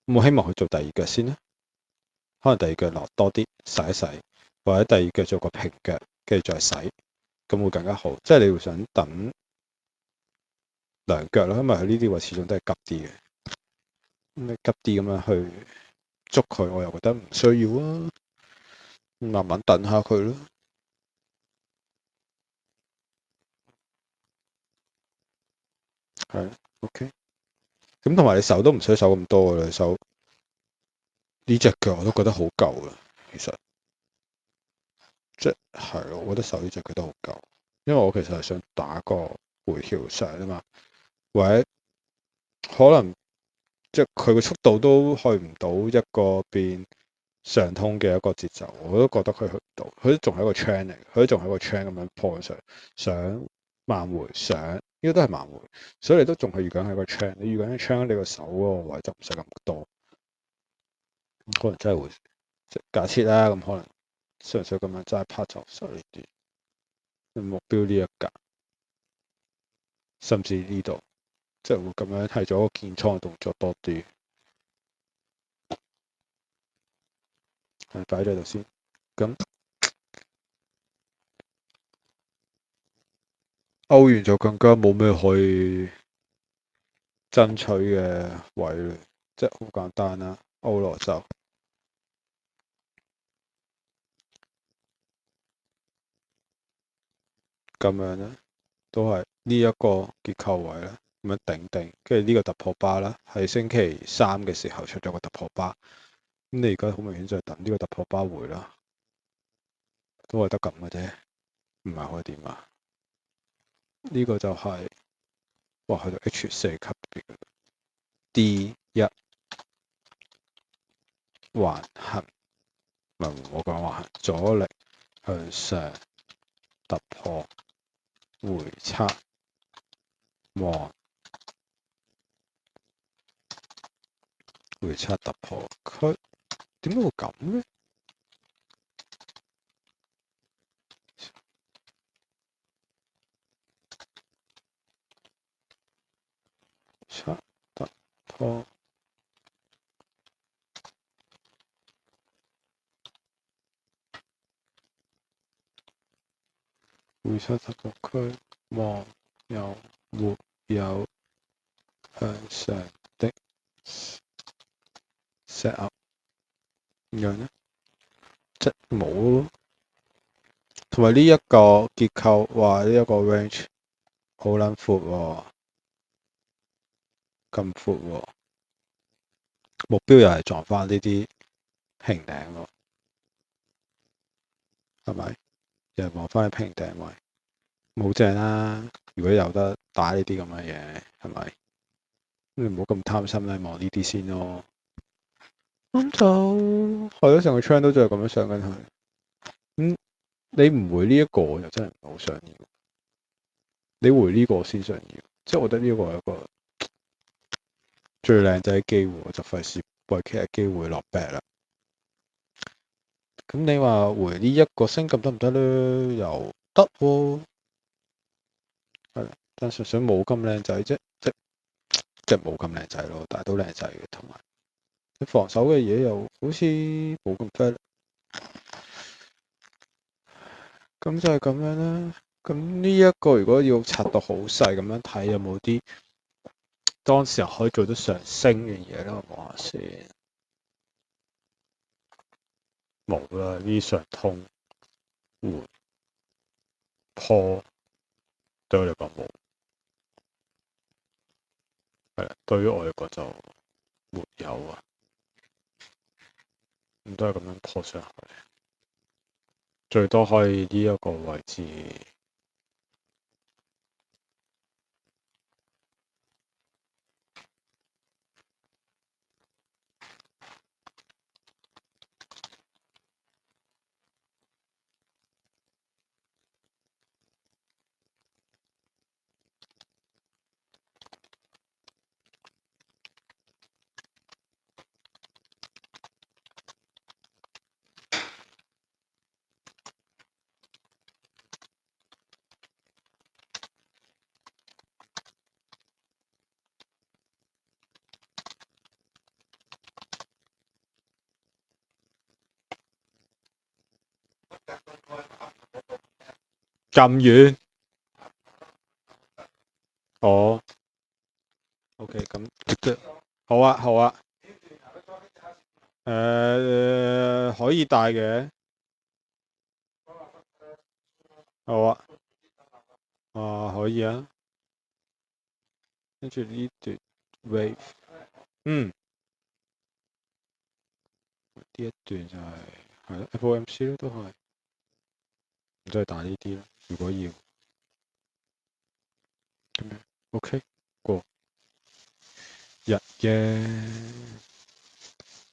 我希望佢做第二腳先啦，可能第二腳落多啲洗一洗，或者第二腳做個平腳，跟住再洗，咁會更加好。即係你會想等涼腳啦，因為佢呢啲位始終都係急啲嘅。咁你急啲咁樣去捉佢，我又覺得唔需要啊，慢慢等下佢咯。係，OK。咁同埋你手都唔需要手咁多㗎啦，手呢隻腳我都覺得好夠啦，其實即係我覺得手呢隻腳都好夠，因為我其實係想打個回橋上啊嘛，或者可能即係佢個速度都去唔到一個變上通嘅一個節奏，我都覺得佢去唔到，佢都仲係一個 chain 嚟，佢都仲係一個 chain 咁樣破上慢回上，應該都係慢回，所以你都仲係預緊係個 chain，你預緊啲 chain 你個手嗰個位就唔使咁多，可能真係會即假設啦，咁可能純粹咁樣齋拍就實呢啲目標呢一格，甚至呢度即係會咁樣係咗個建倉嘅動作多啲，係擺咗喺度先，咁。歐完就更加冇咩可以爭取嘅位嘞，即係好簡單啦。歐羅就咁樣咧，都係呢一個結構位咧，咁樣頂定，跟住呢個突破巴啦，喺星期三嘅時候出咗個突破巴，咁你而家好明顯就係等呢個突破巴回啦，都係得咁嘅啫，唔係可以點啊？呢個就係哇去到 H4級別嘅 D1橫行，唔係我講橫行，阻力向上突破回測望回測突破區，點解會咁咧？測突破回測突破區望有沒有向上的 set up 咁樣咧？即冇咯，同埋呢一個結構話呢一個 range 好撚闊喎，咁闊喎，目標又係撞翻呢啲平頂喎，係咪？又係望翻啲平頂位，冇正啦！如果有得打呢啲咁嘅嘢，係咪？你唔好咁貪心啦，望呢啲先咯。咁就係咯，成個 channel 都仲係咁樣上緊去。你唔回呢一個，我就真係唔係好想要。你回呢個先想要，即係我覺得呢個係一個最靚仔嘅機會，我就費事為其他機會落 back 啦。咁你話回呢一個升級得唔得咧？又得喎，係啦，但純粹冇咁靚仔啫，即係冇咁靚仔咯，但係都靚仔嘅，同埋你防守嘅嘢又好似冇咁 fair。咁就係咁樣啦。咁呢一個如果要拆到好細咁樣睇，有冇啲當時候可以做到上升嘅嘢咧？我望下先。冇啦，呢上通回破對我嚟講冇，係啦，對於我嚟講就沒有啊。咁都係咁樣破上去，最多可以呢一個位置。咁遠？哦，OK，咁好啊，好啊。可以帶嘅。好啊，可以啊。跟住呢段 wave，呢一段就係啦，FOMC 咯，都係，唔再打呢啲咯。如果要咁樣，OK，過日嘅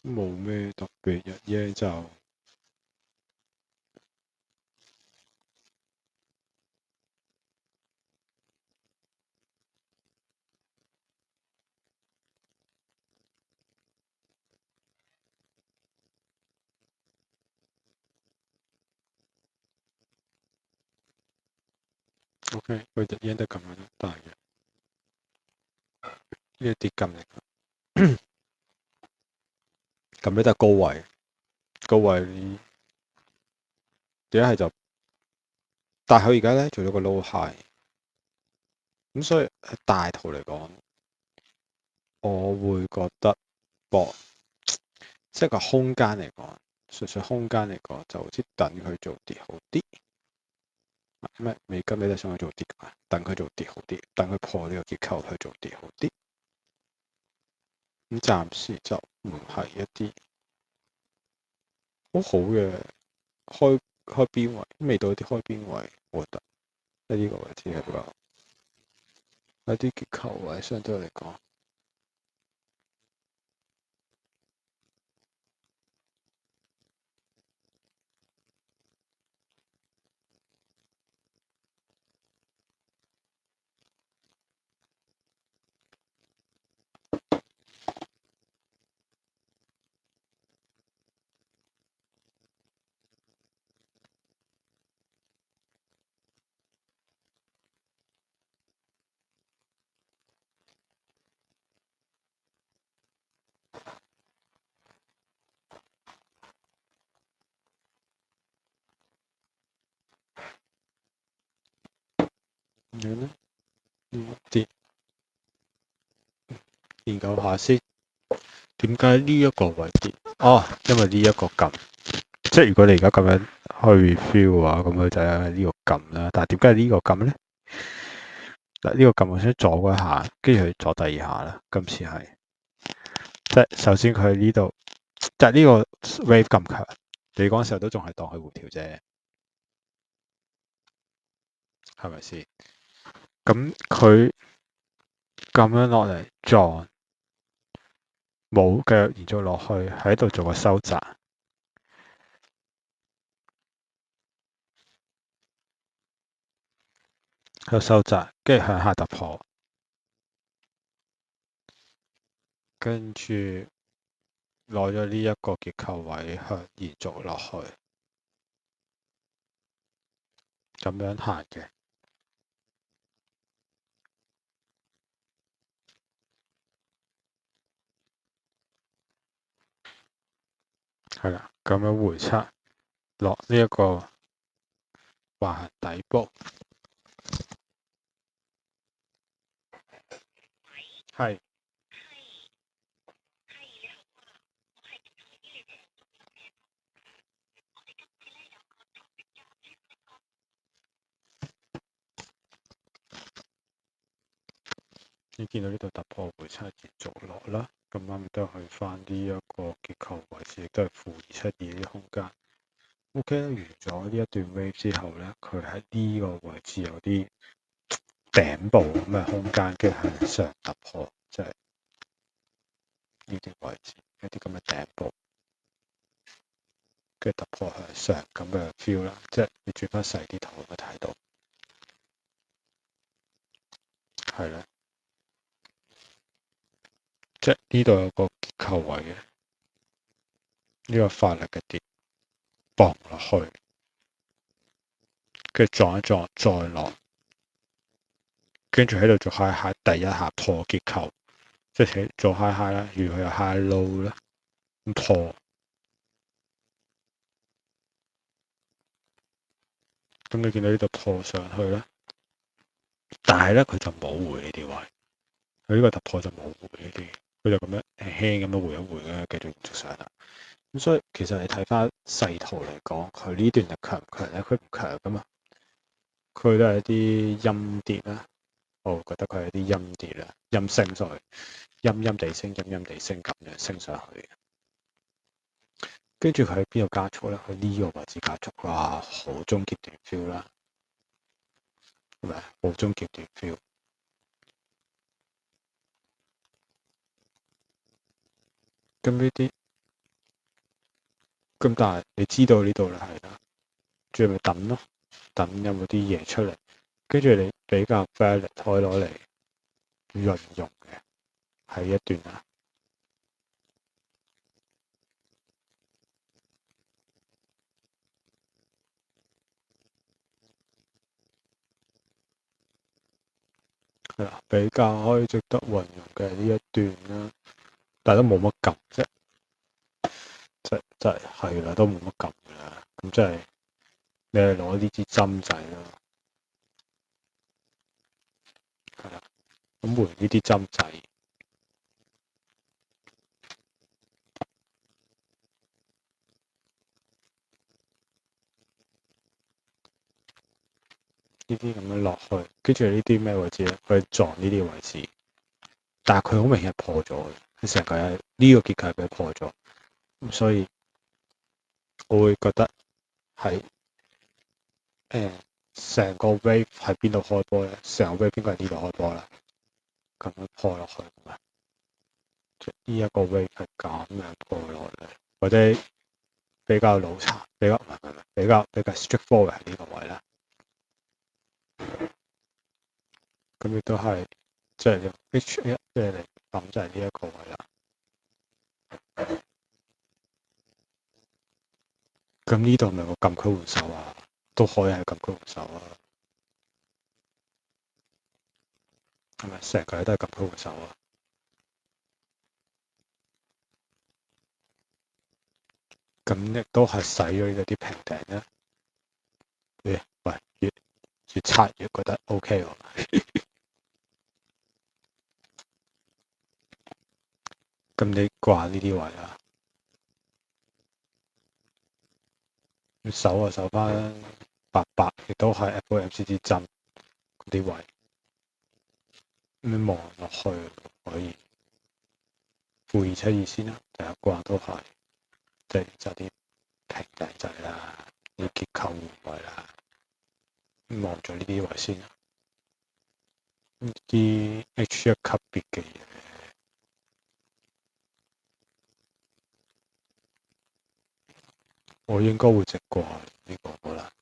冇咩特別，日嘅就OK，佢日嘅都咁樣大嘅，呢一跌撳嚟㗎，咁呢都係高位，高位點解係就，但係佢而家咧做咗個 low high，咁所以喺大圖嚟講，我會覺得博。即係個空間嚟講，純粹空間嚟講，就好似等佢做跌好啲。咩美金你都想去做跌㗎？等佢做跌好啲，等佢破呢個結構去做跌好啲。咁暫時就唔係一啲好好嘅開邊位，未到一啲開邊位，我覺得喺呢個位置係比較一啲結構位，相對嚟講。咁樣咧，跌研究下先，點解呢一個位跌？哦，因為呢一個撳。即係如果你而家咁樣去 review 嘅話，咁佢就係呢個撳啦。但係點解係呢個撳咧？嗱，呢個撳我先左嗰一下，跟住佢左第二下啦。今次係即係首先佢喺呢度，就係呢個 wave 咁強，你嗰陣時候都仲係當佢回調啫，係咪先？咁佢咁樣落嚟撞，冇繼續延續落去，喺度做個收窄，喺度收窄，跟住向下突破，跟住攞咗呢一個結構位向延續落去，咁樣行嘅。係啦，咁樣回測落呢一個橫行底部，係你見到呢度突破回測延續落啦，咁啱都去翻呢一個結構位置，亦都係-272啲空間。OK，完咗呢一段 wave 之後咧，佢喺呢個位置有啲頂部咁嘅空間，跟住向上突破，即係呢啲位置一啲咁嘅頂部，跟住突破向上咁嘅 feel 啦。即係你轉翻細啲圖會睇到，係啦，即係呢度有個結構位嘅，呢個發力嘅跌磅落去，跟住撞一撞再落，跟住喺度做 high high，第一下破結構，即係做 high high 啦，如果佢有 high low 啦，咁破，咁你見到呢度破上去啦，但係咧佢就冇回呢啲位，佢呢個突破就冇回呢啲，佢就咁樣輕輕咁樣回一回咧，繼續延續上啦。咁所以其實你睇翻細圖嚟講，佢呢段就強唔強咧？佢唔強噶嘛，佢都係一啲陰跌啦。我覺得佢係啲陰跌啦，陰升上去，陰陰地升，陰陰地升咁樣升上去。跟住佢喺邊度加速咧？佢呢個位置加速，哇！好終結段 feel 啦，係咪？好終結段 feel。咁呢啲，咁但係你知道呢度啦，係啦，最咪等咯，等有冇啲嘢出嚟，跟住你比較 valid 可以攞嚟運用嘅係一段啦。係啦，比較可以值得運用嘅呢一段啦，但係都冇乜撳啫，即係係啦，都冇乜撳㗎啦。咁即係你係攞呢支針仔咯，係啦。咁換呢啲針仔，呢啲咁樣落去，跟住呢啲咩位置咧？佢撞呢啲位置，但係佢好明顯係破咗嘅，佢成個係呢個結構係俾破咗，咁所以我會覺得係成個 wave 喺邊度開波咧？成個 wave 應該係呢度開波啦，咁樣破落去嘅，即呢一個 wave 係咁樣破落嚟，或者比較腦殘，比較唔係比較 straightforward 係呢個位啦。咁亦都係即係用 H1嘅嚟講，就係呢一個位啦。咁呢度咪個禁區換手啊，都可以係禁區換手啊，係咪成個都係禁區換手啊？咁亦都係使咗呢啲平頂咧。喂，越刷越覺得 OK 喎。咁你掛呢啲位啊？守啊守翻88，亦都係 FOMC 針嗰啲位。咁你望落去可以負272先啦，第一關都係即係就啲平底仔啦，啲結構換位啦。望咗呢啲位先啦，啲 H1 級別嘅嘢，我應該會直過呢個啦。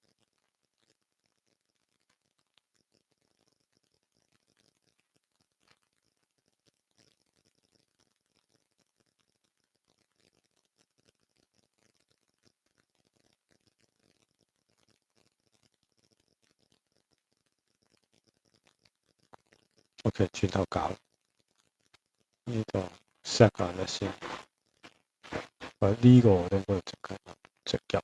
OK，轉頭搞呢度 set 下咧先。呢個我都應該直入，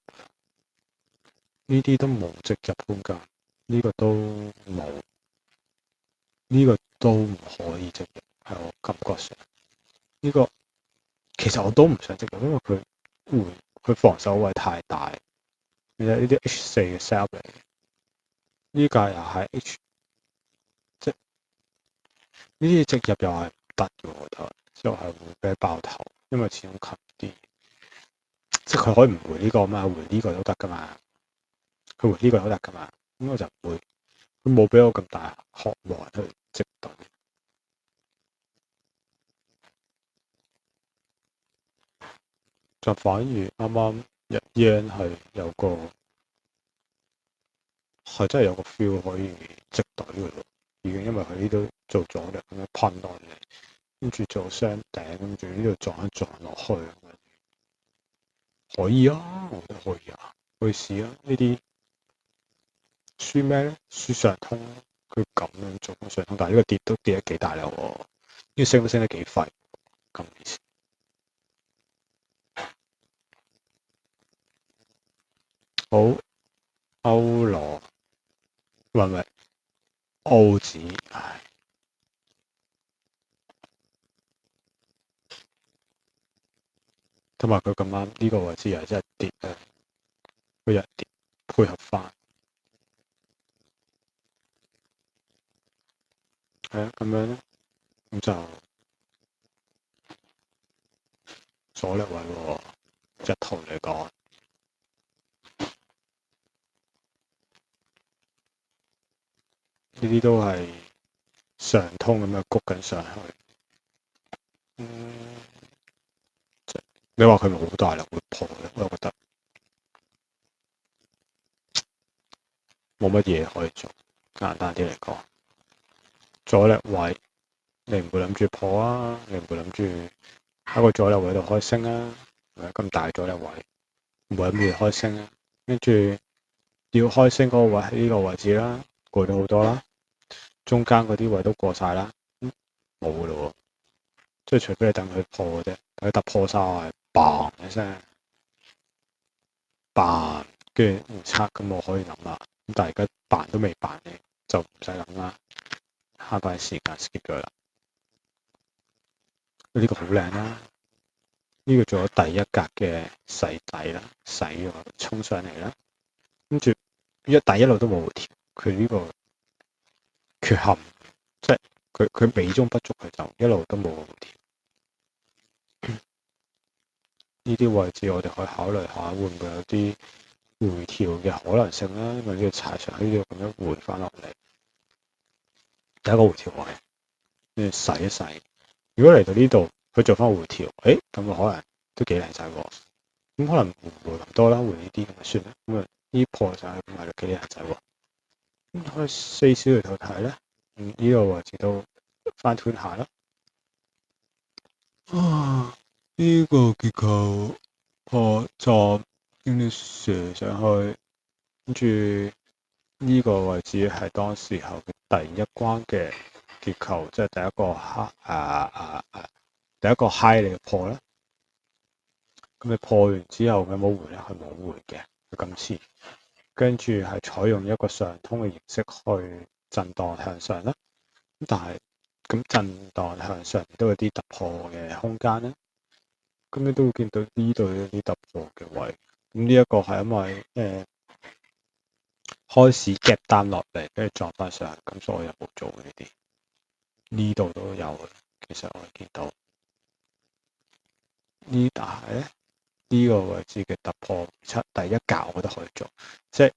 呢啲都冇直入空間，呢個都冇，呢個都唔可以直入，係我感覺上。呢個其實我都唔想直入，因為佢防守位太大。其實呢啲 H4 嘅 sell 嚟，呢架又係 H，即呢啲直入又係唔得嘅，我覺得，之後係會俾爆頭，因為始終近啲，即係佢可以唔回呢個嘛，回呢個都得噶嘛，佢回呢個都得噶嘛，咁我就唔會，佢冇俾我咁大渴望去直對，就反而啱啱日 yen 係有個係真係有個 feel 可以直對嘅咯，已經因為佢呢度做阻力咁樣噴落嚟。跟住做雙頂，跟住呢度撞一撞落去，可以啊，我覺得可以啊，去試啊。呢啲輸咩咧？輸上通，佢咁樣做上通，但係呢個跌都跌得幾大啦喎，呢個升都升得幾快，咁意思。好，歐羅係咪澳紙？唉，同埋佢咁啱呢個位置又真係跌啊，佢日跌配合翻，係啊，咁樣咧，咁就阻力位喎。日圖嚟講，呢啲都係上通咁樣谷緊上去。你話佢咪好大力會破咧？我覺得冇乜嘢可以做。簡單啲嚟講，阻力位你唔會諗住破啊，你唔會諗住喺個阻力位度開升啊，係咪咁大阻力位唔會諗住開升啊？跟住要開升嗰個位喺呢個位置啦，過咗好多啦，中間嗰啲位都過晒啦，冇噶咯喎，即係除非你等佢破嘅啫，等佢突破晒，嘭一聲，嘭，跟住唔測咁我可以諗啦。咁但係而家辦都未辦嘅，就唔使諗啦，慳翻時間 skip 咗啦。呢個好靚啦，呢個做咗第一格嘅洗底啦，洗咗衝上嚟啦，跟住一路都冇回調，佢呢個缺陷，即係佢美中不足，佢就一路都冇回調。呢啲位置我哋可以考慮下，會唔會有啲回調嘅可能性啦？因為呢個踩上呢度咁樣回翻落嚟，第一個回調位，跟住洗一洗。如果嚟到呢度，佢做翻回調，咁可能都幾靚仔喎。咁可能唔會咁多啦，回呢啲咁就算啦。咁啊，呢破就係咁係幾靚仔喎。咁可以4小時圖睇咧，呢個位置都翻斷下啦。呢個結構破咗，跟住射上去，跟住呢個位置係當時候嘅第一關嘅結構，即係第一個第一個 high 嚟嘅破咧。咁你破完之後有冇回咧？係冇回嘅，佢今次跟住係採用一個上通嘅形式去震盪向上啦。咁但係咁震盪向上都有啲突破嘅空間咧。咁你都會見到呢度有啲突破嘅位。咁呢一個係因為開始夾單落嚟，跟住撞翻上，咁所以我又冇做呢啲。呢度都有嘅，其實我見到呢，但係咧呢個位置嘅突破第一格，我覺得可以做，即係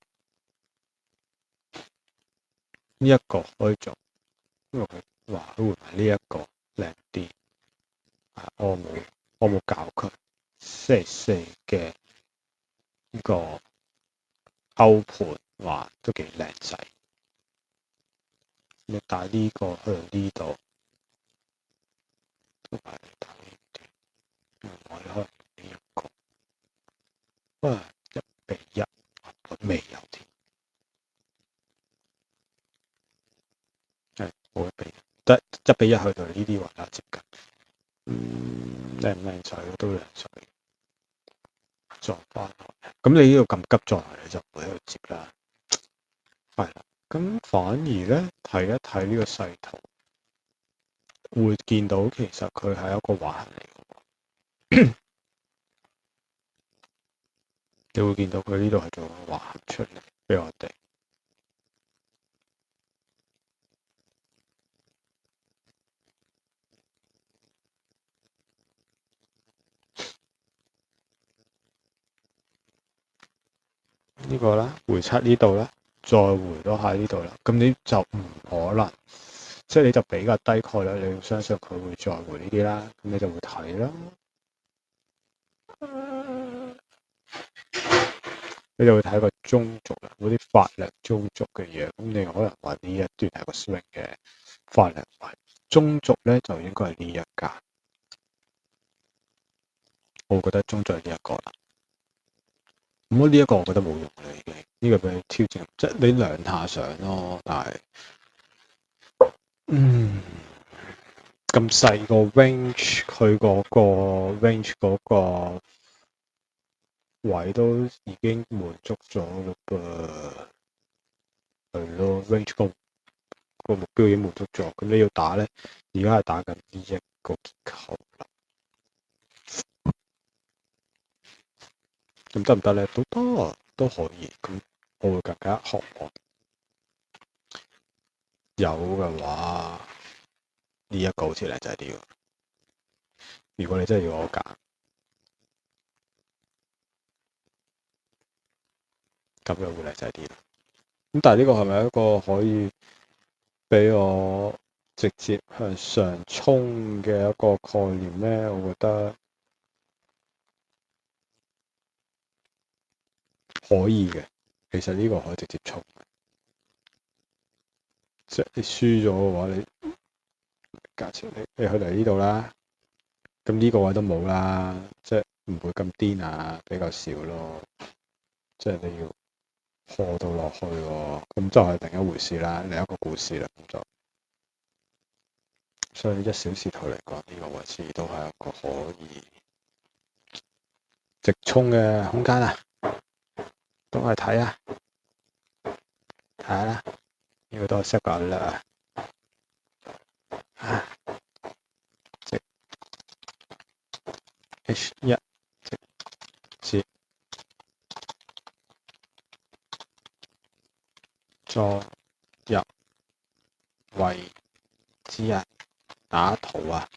呢一個可以做，因為佢話會唔會呢一個靚啲？我冇搞佢星期四嘅呢個歐盤話都幾靚仔。你帶呢個去呢度，同埋帶呢啲，我哋可能呢一個，1:1，我未有添，冇1:1，得1:1去到呢啲位啦，接近，靚唔靚仔都靚仔，撞翻來，咁你呢度咁急撞嚟，你就唔會喺度接啦，係啦，咁反而咧睇一睇呢個勢圖，會見到其實佢係一個橫行嚟嘅，你會見到佢呢度係做個橫行出嚟俾我哋。呢個啦，回測呢度啦，再回多下呢度啦，咁你就唔可能，即係你就比較低概率，你要相信佢會再回呢啲啦，咁你就會睇啦，你就會睇個中軸啦，嗰啲發力中軸嘅嘢，咁你可能話呢一段係個 swing 嘅發力位，中軸咧就應該係呢一格，我覺得中軸係呢一個啦。咁呢一個我覺得冇用啦，已經呢個俾你挑戰，即係你兩下上咯，但係咁細個 range，佢嗰個 range 嗰個位都已經滿足咗嘞噃，係咯， range 個目標已經滿足咗，咁你要打咧，而家係打緊呢一個結構啦。咁得唔得咧？都得，都可以。咁我會更加渴望有嘅話，呢一個好似靚仔啲喎。如果你真係要我揀，咁樣會靚仔啲。咁但係呢個係咪一個可以俾我直接向上衝嘅一個概念咧？我覺得可以嘅。其實呢個可以直接衝，即係你輸咗嘅話，你假設你去嚟呢度啦，咁呢個位都冇啦，即係唔會咁癲啊，比較少咯。即係你要破到落去喎，咁就係另一回事啦，另一個故事啦。咁就所以1小時圖嚟講，呢個位置都係一個可以直衝嘅空間啊！都係睇啊，睇下啦，呢個都係 set 個 alert 啊，直 H1 直接再入位置啊，打圖啊，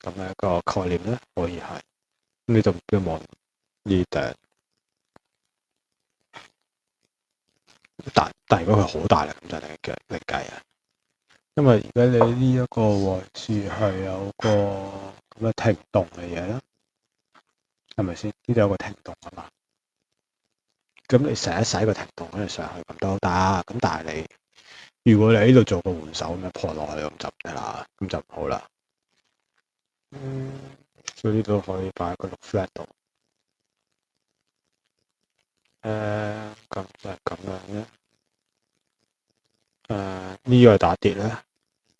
咁樣一個概念咧，可以係。咁你就唔要望呢頂，但如果佢好大力咁就另計啊。因為而家你呢一個位置係有個咁嘅停動嘅嘢啦，係咪先？呢度有個停動啊嘛。咁你洗一洗個停動跟住上去咁都得。咁但係如果你喺呢度做個換手咁樣破落去咁就唔得啦，咁就唔好啦。所以呢度可以擺個6 flat 度。咁就係咁樣咧。呢個係打跌咧，呢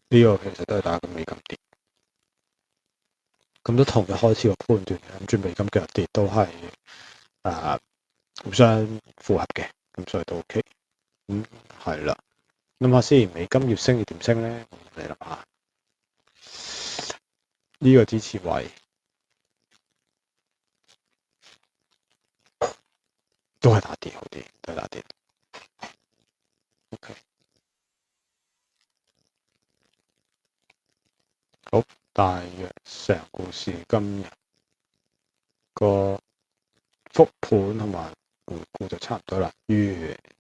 個其實都係打緊美金跌。咁都同佢開始個判斷，諗住美金繼續跌都係互相符合嘅，咁所以都 OK。係啦，諗下先，美金越升要點升咧？你諗下，呢個支持位都係打跌好啲，都係打跌。OK，好，大約成故事今日個復盤同埋回顧就差唔多啦，完。